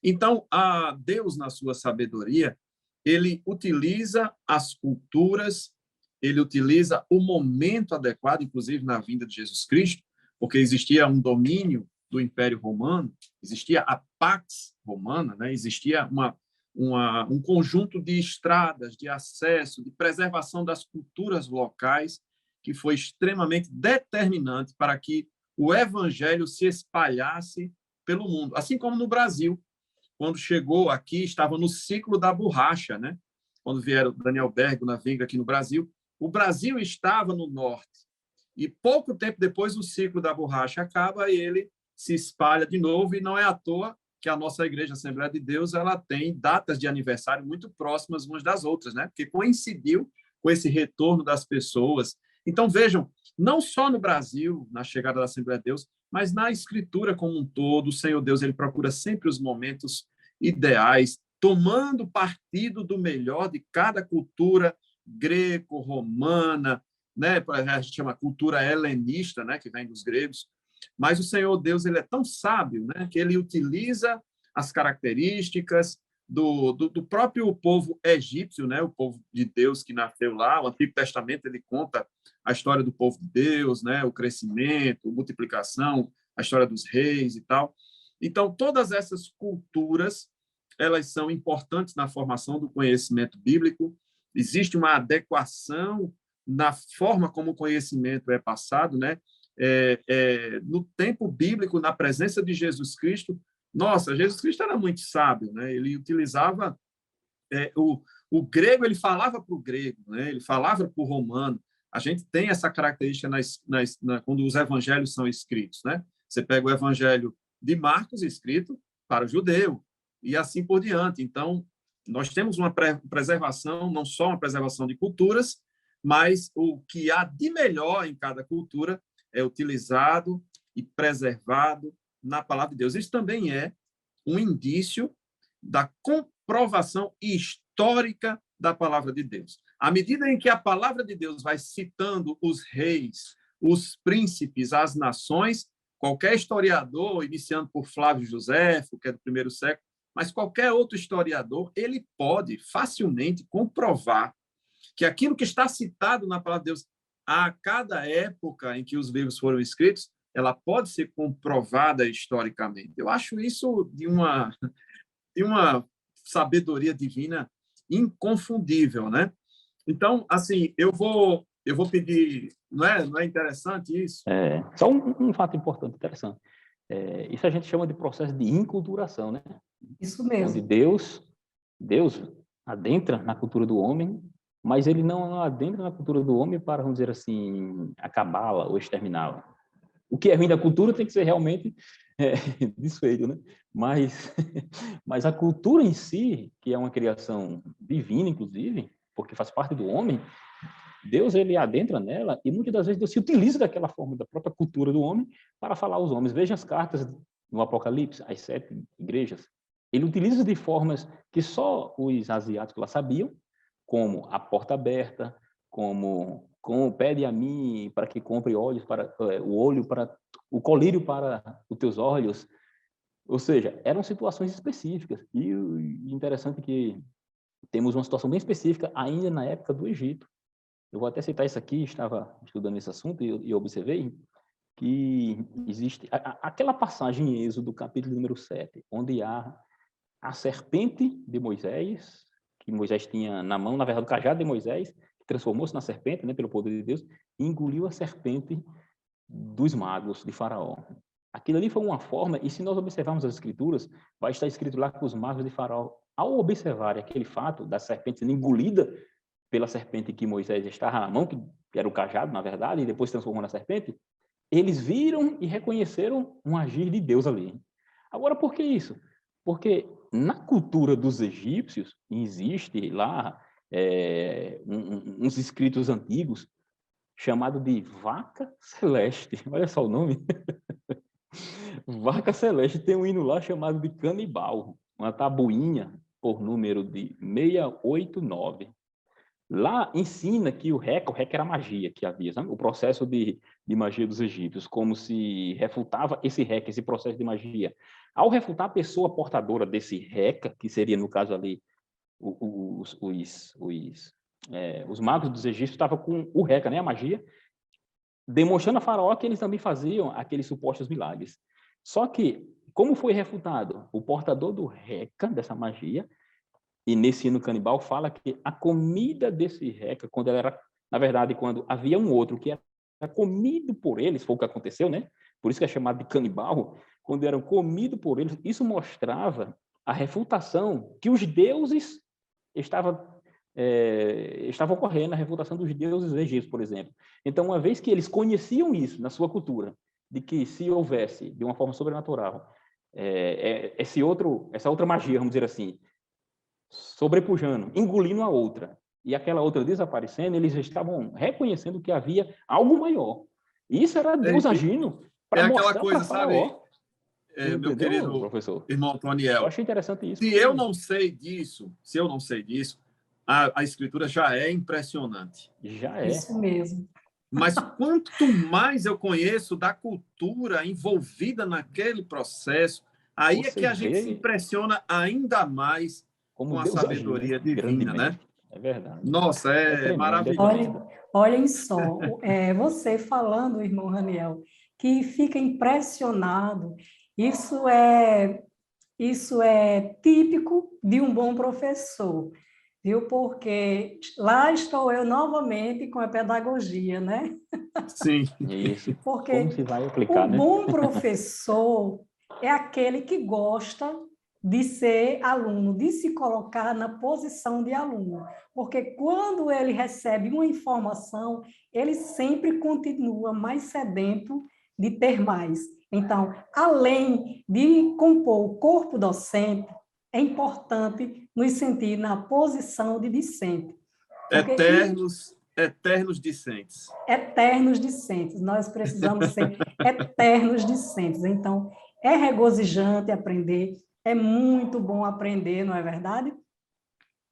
Então, a Deus, na sua sabedoria, ele utiliza as culturas, ele utiliza o momento adequado, inclusive na vinda de Jesus Cristo, porque existia um domínio do Império Romano, existia a Pax Romana, né? Existia um conjunto de estradas, de acesso, de preservação das culturas locais, que foi extremamente determinante para que o evangelho se espalhasse pelo mundo. Assim como no Brasil, quando chegou aqui, estava no ciclo da borracha, né? Quando vieram Daniel Bergo na vinga aqui no Brasil, o Brasil estava no norte. E pouco tempo depois, o ciclo da borracha acaba e ele se espalha de novo, e não é à toa que a nossa Igreja Assembleia de Deus ela tem datas de aniversário muito próximas umas das outras, né? Porque coincidiu com esse retorno das pessoas. Então, vejam, não só no Brasil, na chegada da Assembleia de Deus, mas na Escritura como um todo, o Senhor Deus ele procura sempre os momentos ideais, tomando partido do melhor de cada cultura greco-romana, né? A gente chama cultura helenista, né? Que vem dos gregos. Mas o Senhor Deus ele é tão sábio, né? Que ele utiliza as características do próprio povo egípcio, né? O povo de Deus que nasceu lá. O Antigo Testamento ele conta a história do povo de Deus, né? O crescimento, a multiplicação, a história dos reis e tal. Então, todas essas culturas elas são importantes na formação do conhecimento bíblico. Existe uma adequação na forma como o conhecimento é passado, né? No tempo bíblico, na presença de Jesus Cristo, nossa, Jesus Cristo era muito sábio, né? Ele utilizava o grego, ele falava para o grego, né? Ele falava para o romano. A gente tem essa característica quando os evangelhos são escritos, né? Você pega o evangelho de Marcos escrito para o judeu e assim por diante. Então, nós temos uma preservação, não só uma preservação de culturas, mas o que há de melhor em cada cultura é utilizado e preservado na palavra de Deus. Isso também é um indício da comprovação histórica da palavra de Deus. À medida em que a palavra de Deus vai citando os reis, os príncipes, as nações, qualquer historiador, iniciando por Flávio Joséfo, que é do primeiro século, mas qualquer outro historiador, ele pode facilmente comprovar que aquilo que está citado na palavra de Deus a cada época em que os livros foram escritos, ela pode ser comprovada historicamente. Eu acho isso de uma sabedoria divina inconfundível, né? Então, assim, eu vou pedir, não é interessante isso? Só um fato importante, interessante. Isso a gente chama de processo de inculturação, né? Isso mesmo. Onde Deus adentra na cultura do homem, mas ele não adentra na cultura do homem para, vamos dizer assim, acabá-la ou exterminá-la. O que é ruim da cultura tem que ser realmente desfeito, né? Mas a cultura em si, que é uma criação divina, inclusive, porque faz parte do homem, Deus ele adentra nela e muitas das vezes Deus se utiliza daquela forma da própria cultura do homem para falar aos homens. Veja as cartas no Apocalipse, as 7 igrejas. Ele utiliza de formas que só os asiáticos lá sabiam, como a porta aberta, como pede a mim para que compre olhos para o colírio para os teus olhos. Ou seja, eram situações específicas. E o interessante é que temos uma situação bem específica ainda na época do Egito. Eu vou até citar isso aqui, estava estudando esse assunto e observei que existe aquela passagem em Êxodo, capítulo número 7, onde há a serpente de Moisés, que Moisés tinha na mão, na verdade, o cajado de Moisés, que transformou-se na serpente, né, pelo poder de Deus, e engoliu a serpente dos magos de Faraó. Aquilo ali foi uma forma, e se nós observarmos as escrituras, vai estar escrito lá que os magos de Faraó, ao observarem aquele fato da serpente sendo engolida pela serpente que Moisés estava na mão, que era o cajado, na verdade, e depois transformou na serpente, eles viram e reconheceram um agir de Deus ali. Agora, por que isso? Porque na cultura dos egípcios, existe lá uns escritos antigos chamado de vaca celeste. Olha só o nome. Vaca celeste tem um hino lá chamado de canibal, uma tabuinha por número de 689. Lá ensina que o Reca era magia que havia, sabe? O processo de magia dos egípcios, como se refutava esse Reca, esse processo de magia. Ao refutar a pessoa portadora desse Reca, que seria, no caso ali, os magos dos egípcios estavam com o Reca, né, a magia, demonstrando a Faraó que eles também faziam aqueles supostos milagres. Só que, como foi refutado? O portador do Reca, dessa magia, e nesse hino canibal fala que a comida desse Reca, quando ela era, na verdade, quando havia um outro que era comido por eles, foi o que aconteceu, né? Por isso que é chamado de canibal, quando eram comidos por eles, isso mostrava a refutação que os deuses estavam ocorrendo, a refutação dos deuses egípcios, por exemplo. Então, uma vez que eles conheciam isso na sua cultura, de que se houvesse, de uma forma sobrenatural, essa outra magia, vamos dizer assim, sobrepujando, engolindo a outra, e aquela outra desaparecendo, eles estavam reconhecendo que havia algo maior. E isso era Deus agindo para aquela mostrar coisa, para Faraó. sabe, meu querido professor? irmão Eu Toniel, achei interessante isso. se eu não sei disso, a escritura já é impressionante. Já é. Isso mesmo. Mas quanto mais eu conheço da cultura envolvida naquele processo, aí é Você que a gente vê se impressiona ainda mais como com a Deus agiu, né? sabedoria divina, né? Grandemente. É verdade. Nossa, é tremendo, maravilhoso. Olhem só, você falando, irmão Raniel, que fica impressionado, isso é, isso é típico de um bom professor, viu? Porque lá estou eu novamente com a pedagogia, né? Sim, Isso. Como Porque se vai o aplicar, né? bom professor é aquele que gosta de ser aluno, de se colocar na posição de aluno. Porque quando ele recebe uma informação, ele sempre continua mais sedento de ter mais. Então, além de compor o corpo docente, é importante nos sentir na posição de discente. Porque eternos discentes. eternos discentes, nós precisamos ser eternos discentes. Então, é regozijante aprender, é muito bom aprender, não é verdade?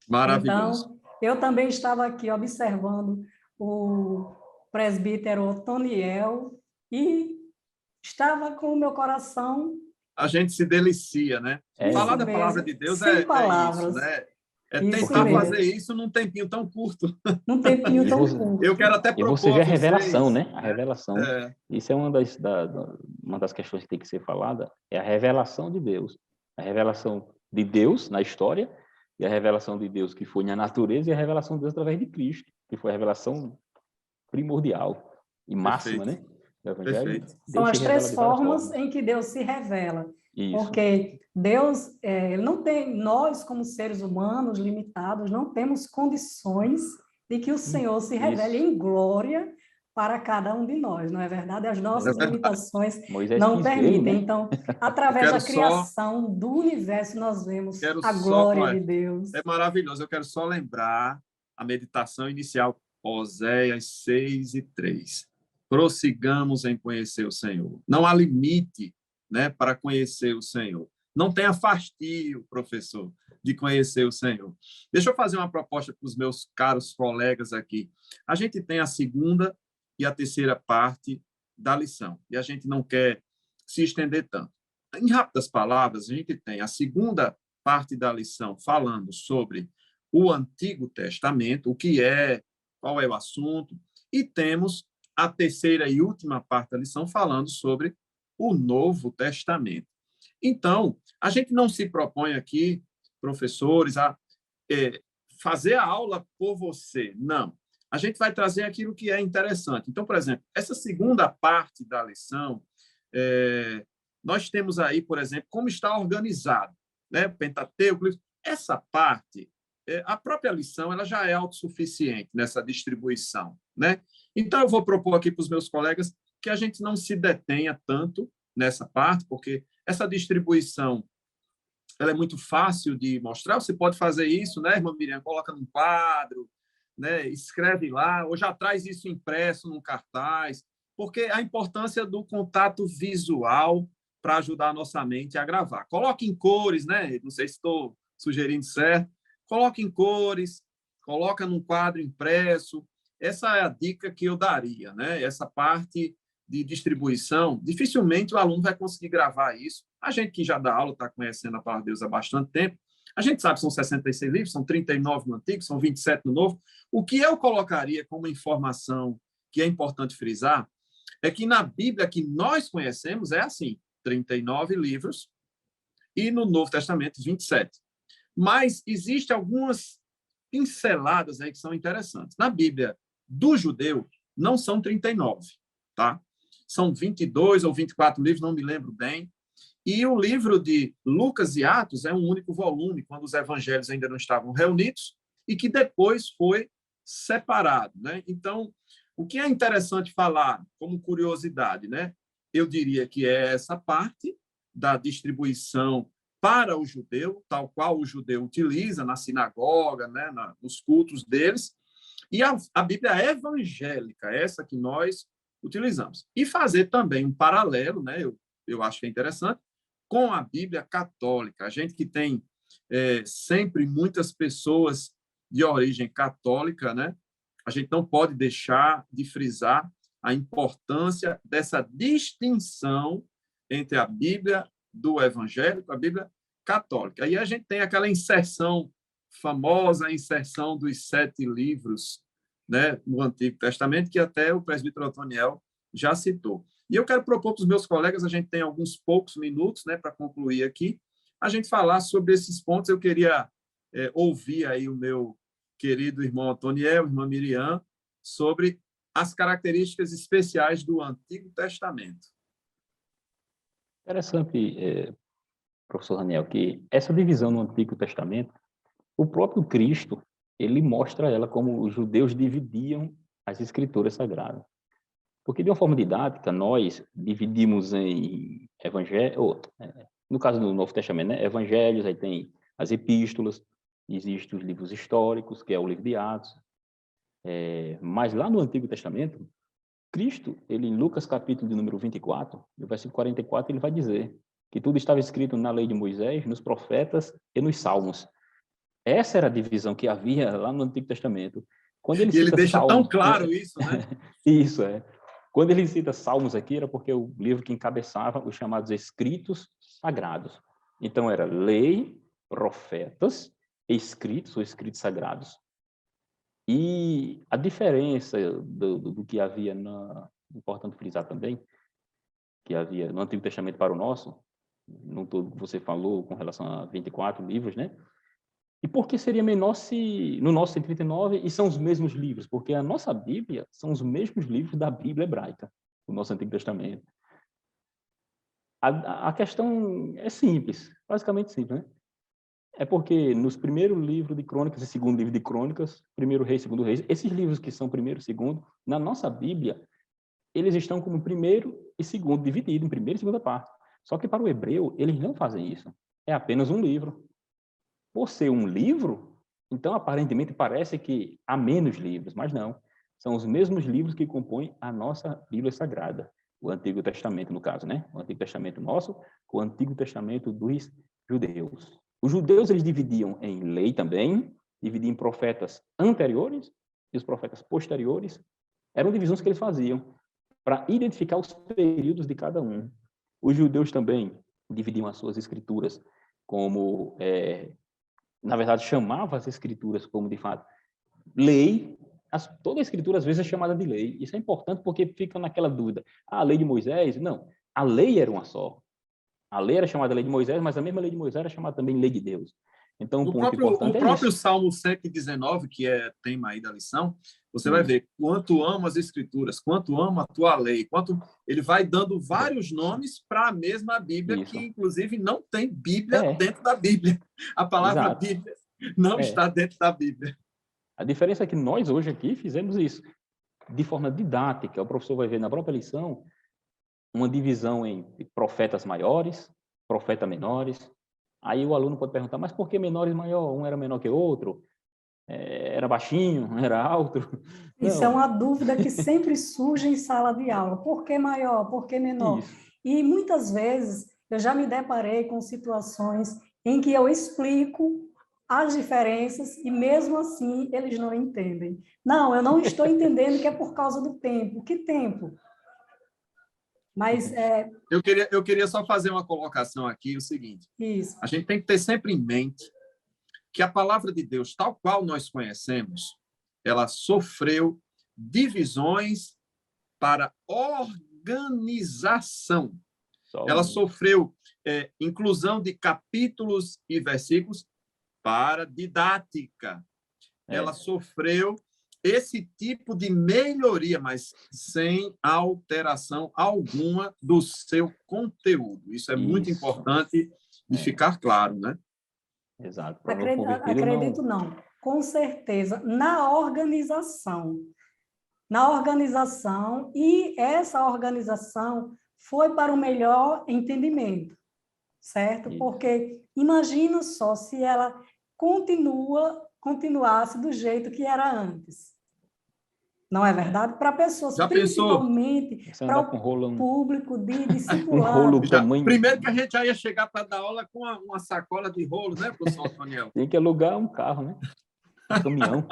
Maravilhoso. Então, eu também estava aqui observando o presbítero Otoniel e estava com o meu coração. A gente se delicia, né? Falar Isso da palavra mesmo, de Deus sem é isso, palavras. né? É Isso tentar Porque fazer mesmo, isso num tempinho tão curto. num tempinho E tão você, Eu quero curto. até e você propor vê a a revelação, vocês, né? A né? revelação. Isso é uma das questões que tem que ser falada, é a revelação de Deus. A revelação de Deus na história e a revelação de Deus que foi na natureza e a revelação de Deus através de Cristo, que foi a revelação primordial e máxima, Perfeito, né? Do Evangelho. perfeito. São Deus se as revela três de várias formas formas. em que Deus se revela. Isso. Porque Deus, ele não tem, nós como seres humanos limitados, não temos condições de que o Senhor se revele Isso. em glória para cada um de nós, não é verdade? As É nossas verdade. limitações Moisés não quis vê-lo, permitem. né? Então, Eu através da quero só, criação do universo, nós vemos quero a só, glória de olha, Deus. é maravilhoso. Eu quero só lembrar a meditação inicial, Oséias 6:3. Prossigamos em conhecer o Senhor. Não há limite, né, para conhecer o Senhor. Não tenha fastio, professor, de conhecer o Senhor. Deixa eu fazer uma proposta para os meus caros colegas aqui. A gente tem a segunda e a terceira parte da lição, e a gente não quer se estender tanto. Em rápidas palavras, a gente tem a segunda parte da lição falando sobre o Antigo Testamento, o que é, qual é o assunto, e temos a terceira e última parte da lição falando sobre o Novo Testamento. Então, a gente não se propõe aqui, professores, a fazer a aula por você, não. A gente vai trazer aquilo que é interessante. Então, por exemplo, essa segunda parte da lição, nós temos aí, por exemplo, como está organizado, né? Pentateuco, essa parte, a própria lição, ela já é autossuficiente nessa distribuição, né? Então, eu vou propor aqui para os meus colegas que a gente não se detenha tanto nessa parte, porque essa distribuição ela é muito fácil de mostrar. Você pode fazer isso, né, irmã Miriam? Coloca num quadro, né? Escreve lá, ou já traz isso impresso num cartaz, porque a importância do contato visual para ajudar a nossa mente a gravar. Coloque em cores, né? Não sei se estou sugerindo certo. Coloca em cores, coloca num quadro impresso. Essa é a dica que eu daria, né? Essa parte de distribuição, dificilmente o aluno vai conseguir gravar isso. A gente que já dá aula, está conhecendo a palavra de Deus há bastante tempo, a gente sabe que são 66 livros, são 39 no Antigo, são 27 no Novo. O que eu colocaria como informação que é importante frisar é que na Bíblia que nós conhecemos é assim, 39 livros, e no Novo Testamento, 27. Mas existem algumas pinceladas aí que são interessantes. Na Bíblia do judeu, não são 39, tá? São 22 ou 24 livros, não me lembro bem. E o livro de Lucas e Atos é um único volume, quando os evangelhos ainda não estavam reunidos, e que depois foi separado, né? Então, o que é interessante falar como curiosidade, né? Eu diria que é essa parte da distribuição para o judeu, tal qual o judeu utiliza na sinagoga, né? Nos cultos deles, e a Bíblia evangélica, essa que nós utilizamos. E fazer também um paralelo, né? Eu acho que é interessante, com a Bíblia católica. A gente que tem sempre muitas pessoas de origem católica, né? A gente não pode deixar de frisar a importância dessa distinção entre a Bíblia do evangélico, a Bíblia católica. Aí a gente tem aquela inserção famosa, a inserção dos 7 livros, né, no Antigo Testamento, que até o presbítero Otoniel já citou. E eu quero propor para os meus colegas, a gente tem alguns poucos minutos, né, para concluir aqui, a gente falar sobre esses pontos. Eu queria ouvir aí o meu querido irmão Otoniel, irmã Miriam, sobre as características especiais do Antigo Testamento. Interessante, professor Daniel, que essa divisão no Antigo Testamento, o próprio Cristo, ele mostra ela como os judeus dividiam as escrituras sagradas. Porque, de uma forma didática, nós dividimos em evangelhos, no caso do Novo Testamento, né? Evangelhos, aí tem as epístolas, existem os livros históricos, que é o livro de Atos. Mas lá no Antigo Testamento, Cristo, ele em Lucas capítulo de número 24, no versículo 44, ele vai dizer que tudo estava escrito na lei de Moisés, nos profetas e nos salmos. Essa era a divisão que havia lá no Antigo Testamento. Quando ele deixa salmos, tão claro isso, né? Isso, Quando ele cita Salmos aqui, era porque o livro que encabeçava os chamados escritos sagrados. Então, era lei, profetas, escritos ou escritos sagrados. E a diferença do que havia, importante frisar também, que havia no Antigo Testamento para o nosso, no todo que você falou com relação a 24 livros, né? E por que seria menor se no nosso 139 e são os mesmos livros? Porque a nossa Bíblia são os mesmos livros da Bíblia hebraica, do nosso Antigo Testamento. A questão é simples, basicamente simples, né? É porque nos primeiros livros de Crônicas e segundo livro de Crônicas, primeiro rei, segundo reis, esses livros que são primeiro e segundo, na nossa Bíblia, eles estão como primeiro e segundo, dividido em primeira e segunda parte. Só que para o hebreu, eles não fazem isso. É apenas um livro. Por ser um livro, então aparentemente parece que há menos livros, mas não. São os mesmos livros que compõem a nossa Bíblia Sagrada, o Antigo Testamento, no caso, né? O Antigo Testamento nosso, o Antigo Testamento dos judeus. Os judeus, eles dividiam em lei também, dividiam em profetas anteriores e os profetas posteriores. Eram divisões que eles faziam para identificar os períodos de cada um. Os judeus também dividiam as suas escrituras como... na verdade, chamava as escrituras como, de fato, lei. Toda a escritura, às vezes, é chamada de lei. Isso é importante porque fica naquela dúvida. A lei de Moisés? Não. A lei era uma só. A lei era chamada lei de Moisés, mas a mesma lei de Moisés era chamada também lei de Deus. Então, o próprio Salmo 119, que é tema aí da lição, você vai ver quanto amo as escrituras, quanto amo a tua lei, quanto ele vai dando vários nomes para a mesma Bíblia, que inclusive não tem Bíblia dentro da Bíblia. A palavra Bíblia não está dentro da Bíblia. A diferença é que nós hoje aqui fizemos isso de forma didática. O professor vai ver na própria lição uma divisão em profetas maiores, profetas menores. Aí o aluno pode perguntar, mas por que menores e maior? Um era menor que o outro? Era baixinho? Era alto? Isso é uma dúvida que sempre surge em sala de aula. Por que maior? Por que menor? Isso. E muitas vezes eu já me deparei com situações em que eu explico as diferenças e mesmo assim eles não entendem. Não, eu não estou entendendo que é por causa do tempo. Que tempo? Mas é Eu queria só fazer uma colocação aqui, o seguinte, isso. a gente tem que ter sempre em mente que a palavra de Deus, tal qual nós conhecemos, ela sofreu divisões para organização. Ela sofreu inclusão de capítulos e versículos para didática. Ela sofreu esse tipo de melhoria, mas sem alteração alguma do seu conteúdo. Isso é muito importante de ficar claro, né? Exato. Acredito não. Com certeza, na organização. Na organização, e essa organização foi para o melhor entendimento, certo? Isso. Porque imagina só se ela continuasse do jeito que era antes. Não é verdade? Para pessoas, Já pensou? principalmente para o público de discipulado. Rolo tamanho... Primeiro que a gente já ia chegar para dar aula com uma sacola de rolo, né, professor Antoniel? Tem que alugar um carro, né? Um caminhão.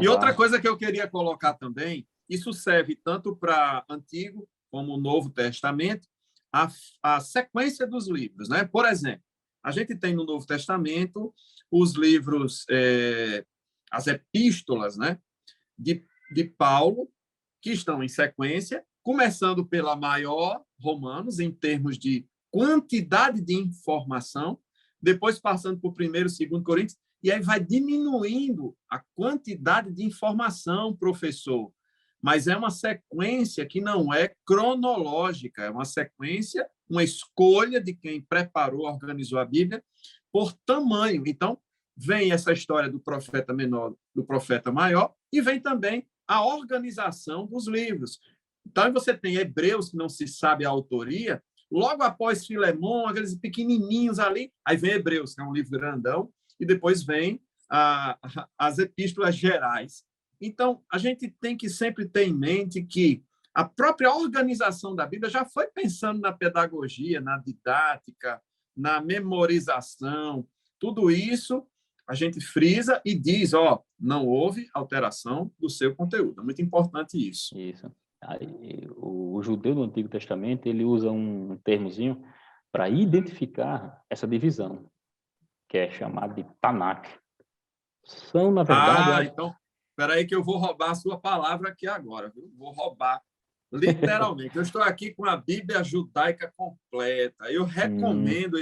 E outra coisa que eu queria colocar também, isso serve tanto para Antigo como Novo Testamento, a sequência dos livros, né? Por exemplo, a gente tem no Novo Testamento os livros, as epístolas, né, de Paulo, que estão em sequência, começando pela maior, Romanos, em termos de quantidade de informação, depois passando por 1º e 2º Coríntios, e aí vai diminuindo a quantidade de informação, professor. Mas é uma sequência que não é cronológica, é uma sequência, uma escolha de quem preparou, organizou a Bíblia por tamanho. Então, vem essa história do profeta menor, do profeta maior, e vem também a organização dos livros. Então, você tem Hebreus, que não se sabe a autoria, logo após Filemão, aqueles pequenininhos ali, aí vem Hebreus, que é um livro grandão, e depois vem as epístolas gerais. Então, a gente tem que sempre ter em mente que a própria organização da Bíblia já foi pensando na pedagogia, na didática, na memorização, tudo isso a gente frisa e diz, não houve alteração do seu conteúdo. É muito importante isso. Isso. Aí, o judeu do Antigo Testamento, ele usa um termozinho para identificar essa divisão, que é chamado de Tanakh. São, na verdade... Então, espera aí que eu vou roubar a sua palavra aqui agora, viu? Vou roubar, literalmente. Eu estou aqui com a Bíblia Judaica completa. Eu recomendo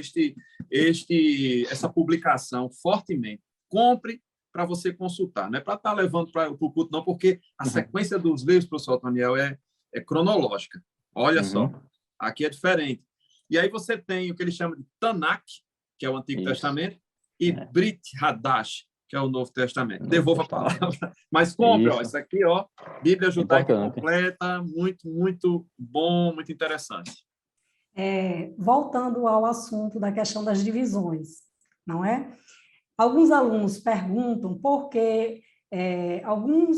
essa publicação fortemente. Compre para você consultar. Não é para estar levando para o culto, não, porque a sequência dos livros, professor Antoniel, é cronológica. Olha só, aqui é diferente. E aí você tem o que ele chama de Tanakh, que é o Antigo Testamento, e Brit Hadash, que é o Novo Testamento. Devolva a palavra. Mas compre, isso aqui, Bíblia Judaica completa, muito, muito bom, muito interessante. Voltando ao assunto da questão das divisões, não é? Alguns alunos perguntam por que alguns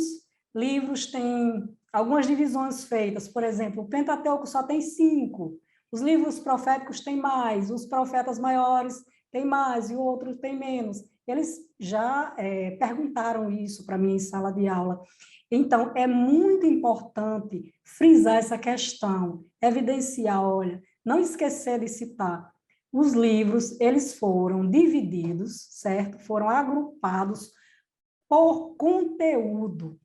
livros têm algumas divisões feitas. Por exemplo, o Pentateuco só tem 5, os livros proféticos têm mais, os profetas maiores têm mais e o outro tem menos. Eles já perguntaram isso para mim em sala de aula. Então, é muito importante frisar essa questão, evidenciar, olha, não esquecer de citar. Os livros, eles foram divididos, certo? Foram agrupados por conteúdo.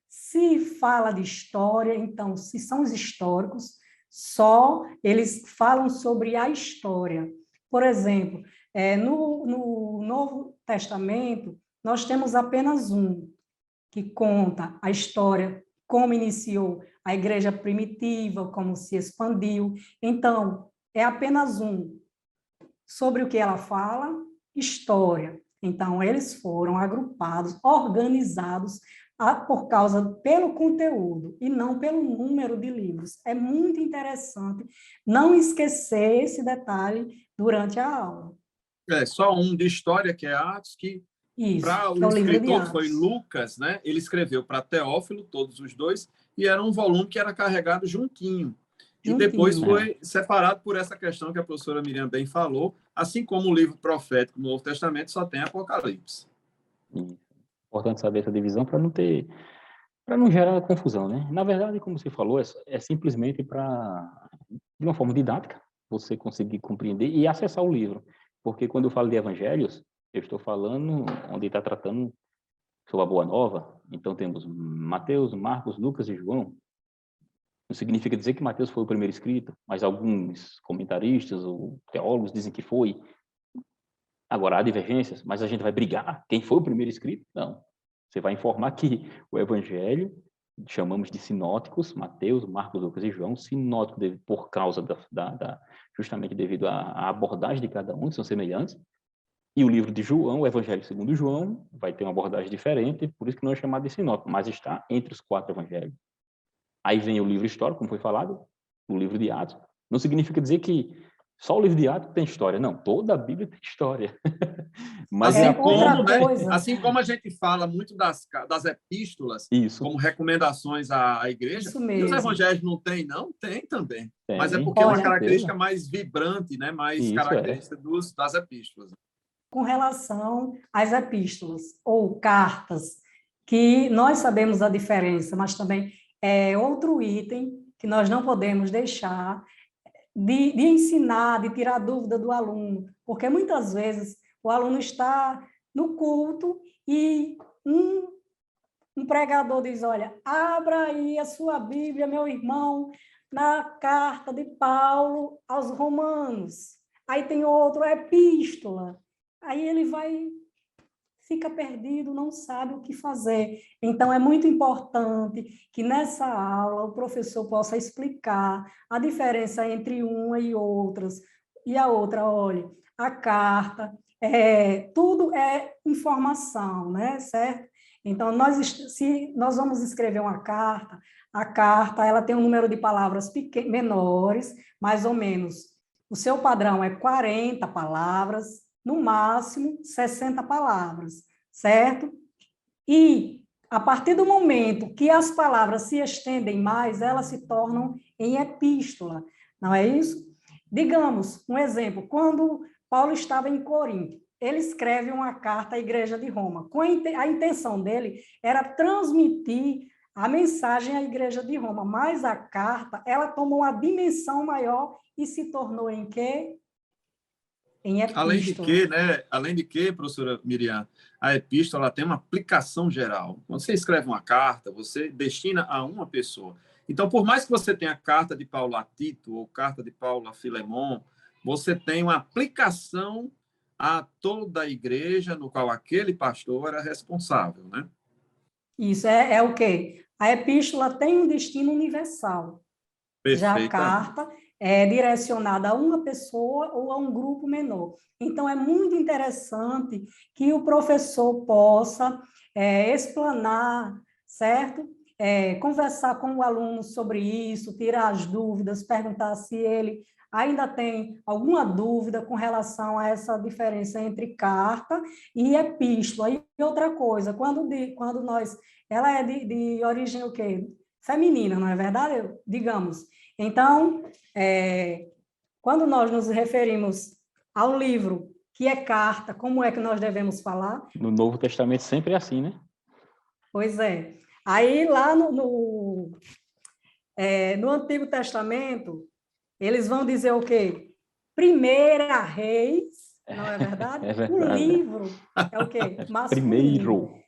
Se fala de história, então, se são os históricos, só eles falam sobre a história. Por exemplo, no Novo Testamento, nós temos apenas um, que conta a história, como iniciou a igreja primitiva, como se expandiu. Então, é apenas um. Sobre o que ela fala? História. Então, eles foram agrupados, organizados pelo conteúdo e não pelo número de livros. É muito interessante não esquecer esse detalhe durante a aula. Só um de história, que é Atos, que para o escritor, que foi Lucas, né? Ele escreveu para Teófilo, todos os dois, e era um volume que era carregado juntinho. E depois juntinho. foi separado por essa questão que a professora Miriam bem falou, assim como o livro profético no Novo Testamento só tem Apocalipse. Importante saber essa divisão para não gerar confusão, né? Na verdade, como você falou, é simplesmente para, de uma forma didática, você conseguir compreender e acessar o livro. Porque quando eu falo de evangelhos, eu estou falando onde está tratando sobre a Boa Nova. Então temos Mateus, Marcos, Lucas e João. Não significa dizer que Mateus foi o primeiro escrito, mas alguns comentaristas ou teólogos dizem que foi. Agora, há divergências, mas a gente vai brigar quem foi o primeiro escrito? Não. Você vai informar que o Evangelho, chamamos de sinóticos, Mateus, Marcos, Lucas e João, sinótico por causa justamente devido à abordagem de cada um, que são semelhantes, e o livro de João, o Evangelho segundo João, vai ter uma abordagem diferente, por isso que não é chamado de sinótico, mas está entre os 4 evangelhos. Aí vem o livro histórico, como foi falado, o livro de Atos. Não significa dizer que só o livro de Atos tem história, não, toda a Bíblia tem história. Mas assim, coisa. assim como a gente fala muito das epístolas, isso, como recomendações à igreja, Isso e os mesmo. evangelhos não tem, não? Tem também. tem, mas é porque é uma Olha, característica mais vibrante, né? Mais isso característica das epístolas. Com relação às epístolas ou cartas, que nós sabemos a diferença, mas também é outro item que nós não podemos deixar de ensinar, de tirar dúvida do aluno, porque muitas vezes o aluno está no culto e um pregador diz, olha, abra aí a sua Bíblia, meu irmão, na carta de Paulo aos Romanos. Aí tem outro, epístola. Aí ele fica perdido, não sabe o que fazer. Então, é muito importante que nessa aula o professor possa explicar a diferença entre uma e outras. E a outra, olha, a carta, tudo é informação, né? Certo? Então, se nós vamos escrever uma carta, a carta ela tem um número de palavras menores, mais ou menos. O seu padrão é 40 palavras, no máximo 60 palavras, certo? E, a partir do momento que as palavras se estendem mais, elas se tornam em epístola, não é isso? Digamos, um exemplo, quando Paulo estava em Corinto, ele escreve uma carta à igreja de Roma. A intenção dele era transmitir a mensagem à igreja de Roma, mas a carta, ela tomou uma dimensão maior e se tornou em quê? Em epístola. Além de que, professora Miriam, a epístola ela tem uma aplicação geral. Quando você escreve uma carta, você destina a uma pessoa. Então, por mais que você tenha carta de Paulo a Tito ou carta de Paulo a Filemon, você tem uma aplicação a toda a igreja no qual aquele pastor era responsável, né? Isso é o quê? A epístola tem um destino universal. Já a carta é direcionada a uma pessoa ou a um grupo menor. Então, é muito interessante que o professor possa explanar, certo? Conversar com o aluno sobre isso, tirar as dúvidas, perguntar se ele ainda tem alguma dúvida com relação a essa diferença entre carta e epístola. E outra coisa, quando nós... Ela é de origem o quê? Feminina, não é verdade? Digamos. Então, quando nós nos referimos ao livro que é carta, como é que nós devemos falar? No Novo Testamento sempre é assim, né? Pois é. Aí, lá no Antigo Testamento, eles vão dizer o quê? Primeira Reis, não é verdade? É verdade. O livro é o quê? Masculino. Primeiro.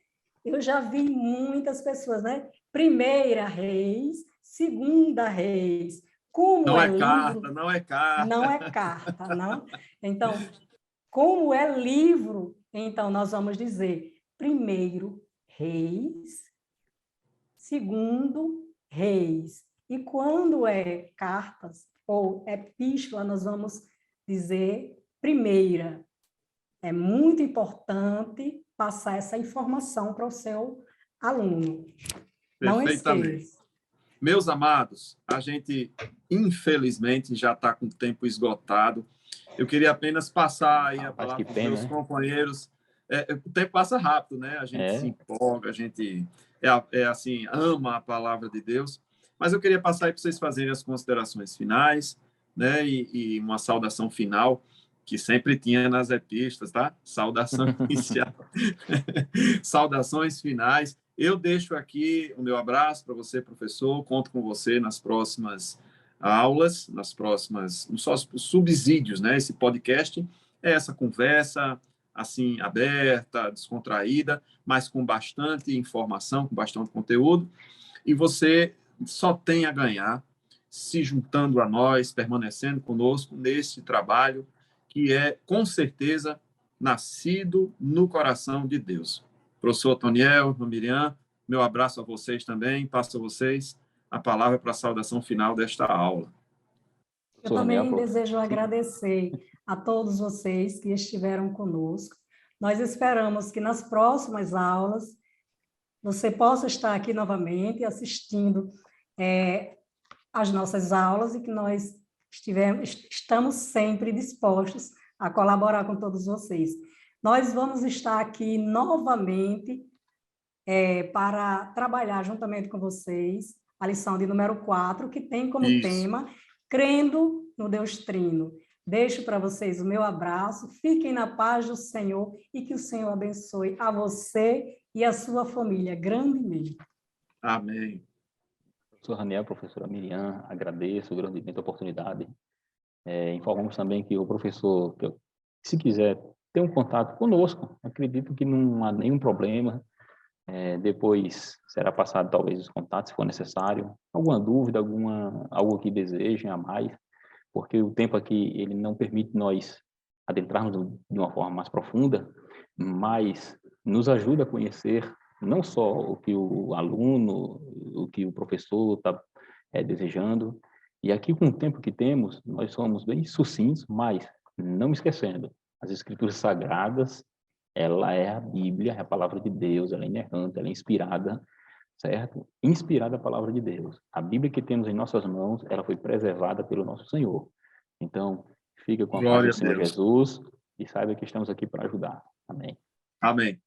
Eu já vi muitas pessoas, né? Primeira Reis, Segunda Reis. Como não é livro, carta, não é carta. Não é carta, não. Então, como é livro, então nós vamos dizer primeiro Reis, segundo Reis. E quando é cartas ou epístola, nós vamos dizer primeira. É muito importante passar essa informação para o seu aluno. Não esqueça. Meus amados, a gente, infelizmente, já está com o tempo esgotado. Eu queria apenas passar aí a palavra para os meus companheiros. O tempo passa rápido, né? A gente se empolga, a gente assim, ama a palavra de Deus. Mas eu queria passar aí para vocês fazerem as considerações finais, né? E uma saudação final, que sempre tinha nas epístolas, tá? Saudação inicial. Saudações finais. Eu deixo aqui o meu abraço para você, professor. Conto com você nas próximas aulas, nos subsídios, né? Esse podcast é essa conversa assim aberta, descontraída, mas com bastante informação, com bastante conteúdo. E você só tem a ganhar se juntando a nós, permanecendo conosco nesse trabalho que é, com certeza, nascido no coração de Deus. Professor Otoniel, Miriam, meu abraço a vocês também. Passo a vocês a palavra para a saudação final desta aula. Eu também desejo agradecer a todos vocês que estiveram conosco. Nós esperamos que nas próximas aulas você possa estar aqui novamente assistindo as nossas aulas e que nós estamos sempre dispostos a colaborar com todos vocês. Nós vamos estar aqui novamente para trabalhar juntamente com vocês a lição de número 4, que tem como tema Crendo no Deus Trino. Deixo para vocês o meu abraço, fiquem na paz do Senhor e que o Senhor abençoe a você e a sua família grandemente. Amém. Professor Raniel, professora Miriam, agradeço grandemente a oportunidade. Informamos também que o professor, se quiser ter um contato conosco, acredito que não há nenhum problema. Depois será passado talvez os contatos, se for necessário. Alguma dúvida, algo que desejem a mais, porque o tempo aqui ele não permite nós adentrarmos de uma forma mais profunda, mas nos ajuda a conhecer não só o que o aluno, o que o professor está desejando. E aqui, com o tempo que temos, nós somos bem sucintos, mas não esquecendo, as Escrituras Sagradas, ela é a Bíblia, é a palavra de Deus, ela é inerrante, ela é inspirada, certo? Inspirada a palavra de Deus. A Bíblia que temos em nossas mãos, ela foi preservada pelo nosso Senhor. Então, fica com a paz do Senhor Jesus e saiba que estamos aqui para ajudar. Amém. Amém.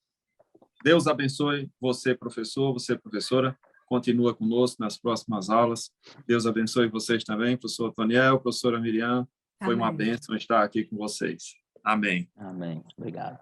Deus abençoe você, professor, você, professora. Continua conosco nas próximas aulas. Deus abençoe vocês também, professor Otoniel, professora Miriam. Foi uma bênção estar aqui com vocês. Amém. Amém. Obrigado.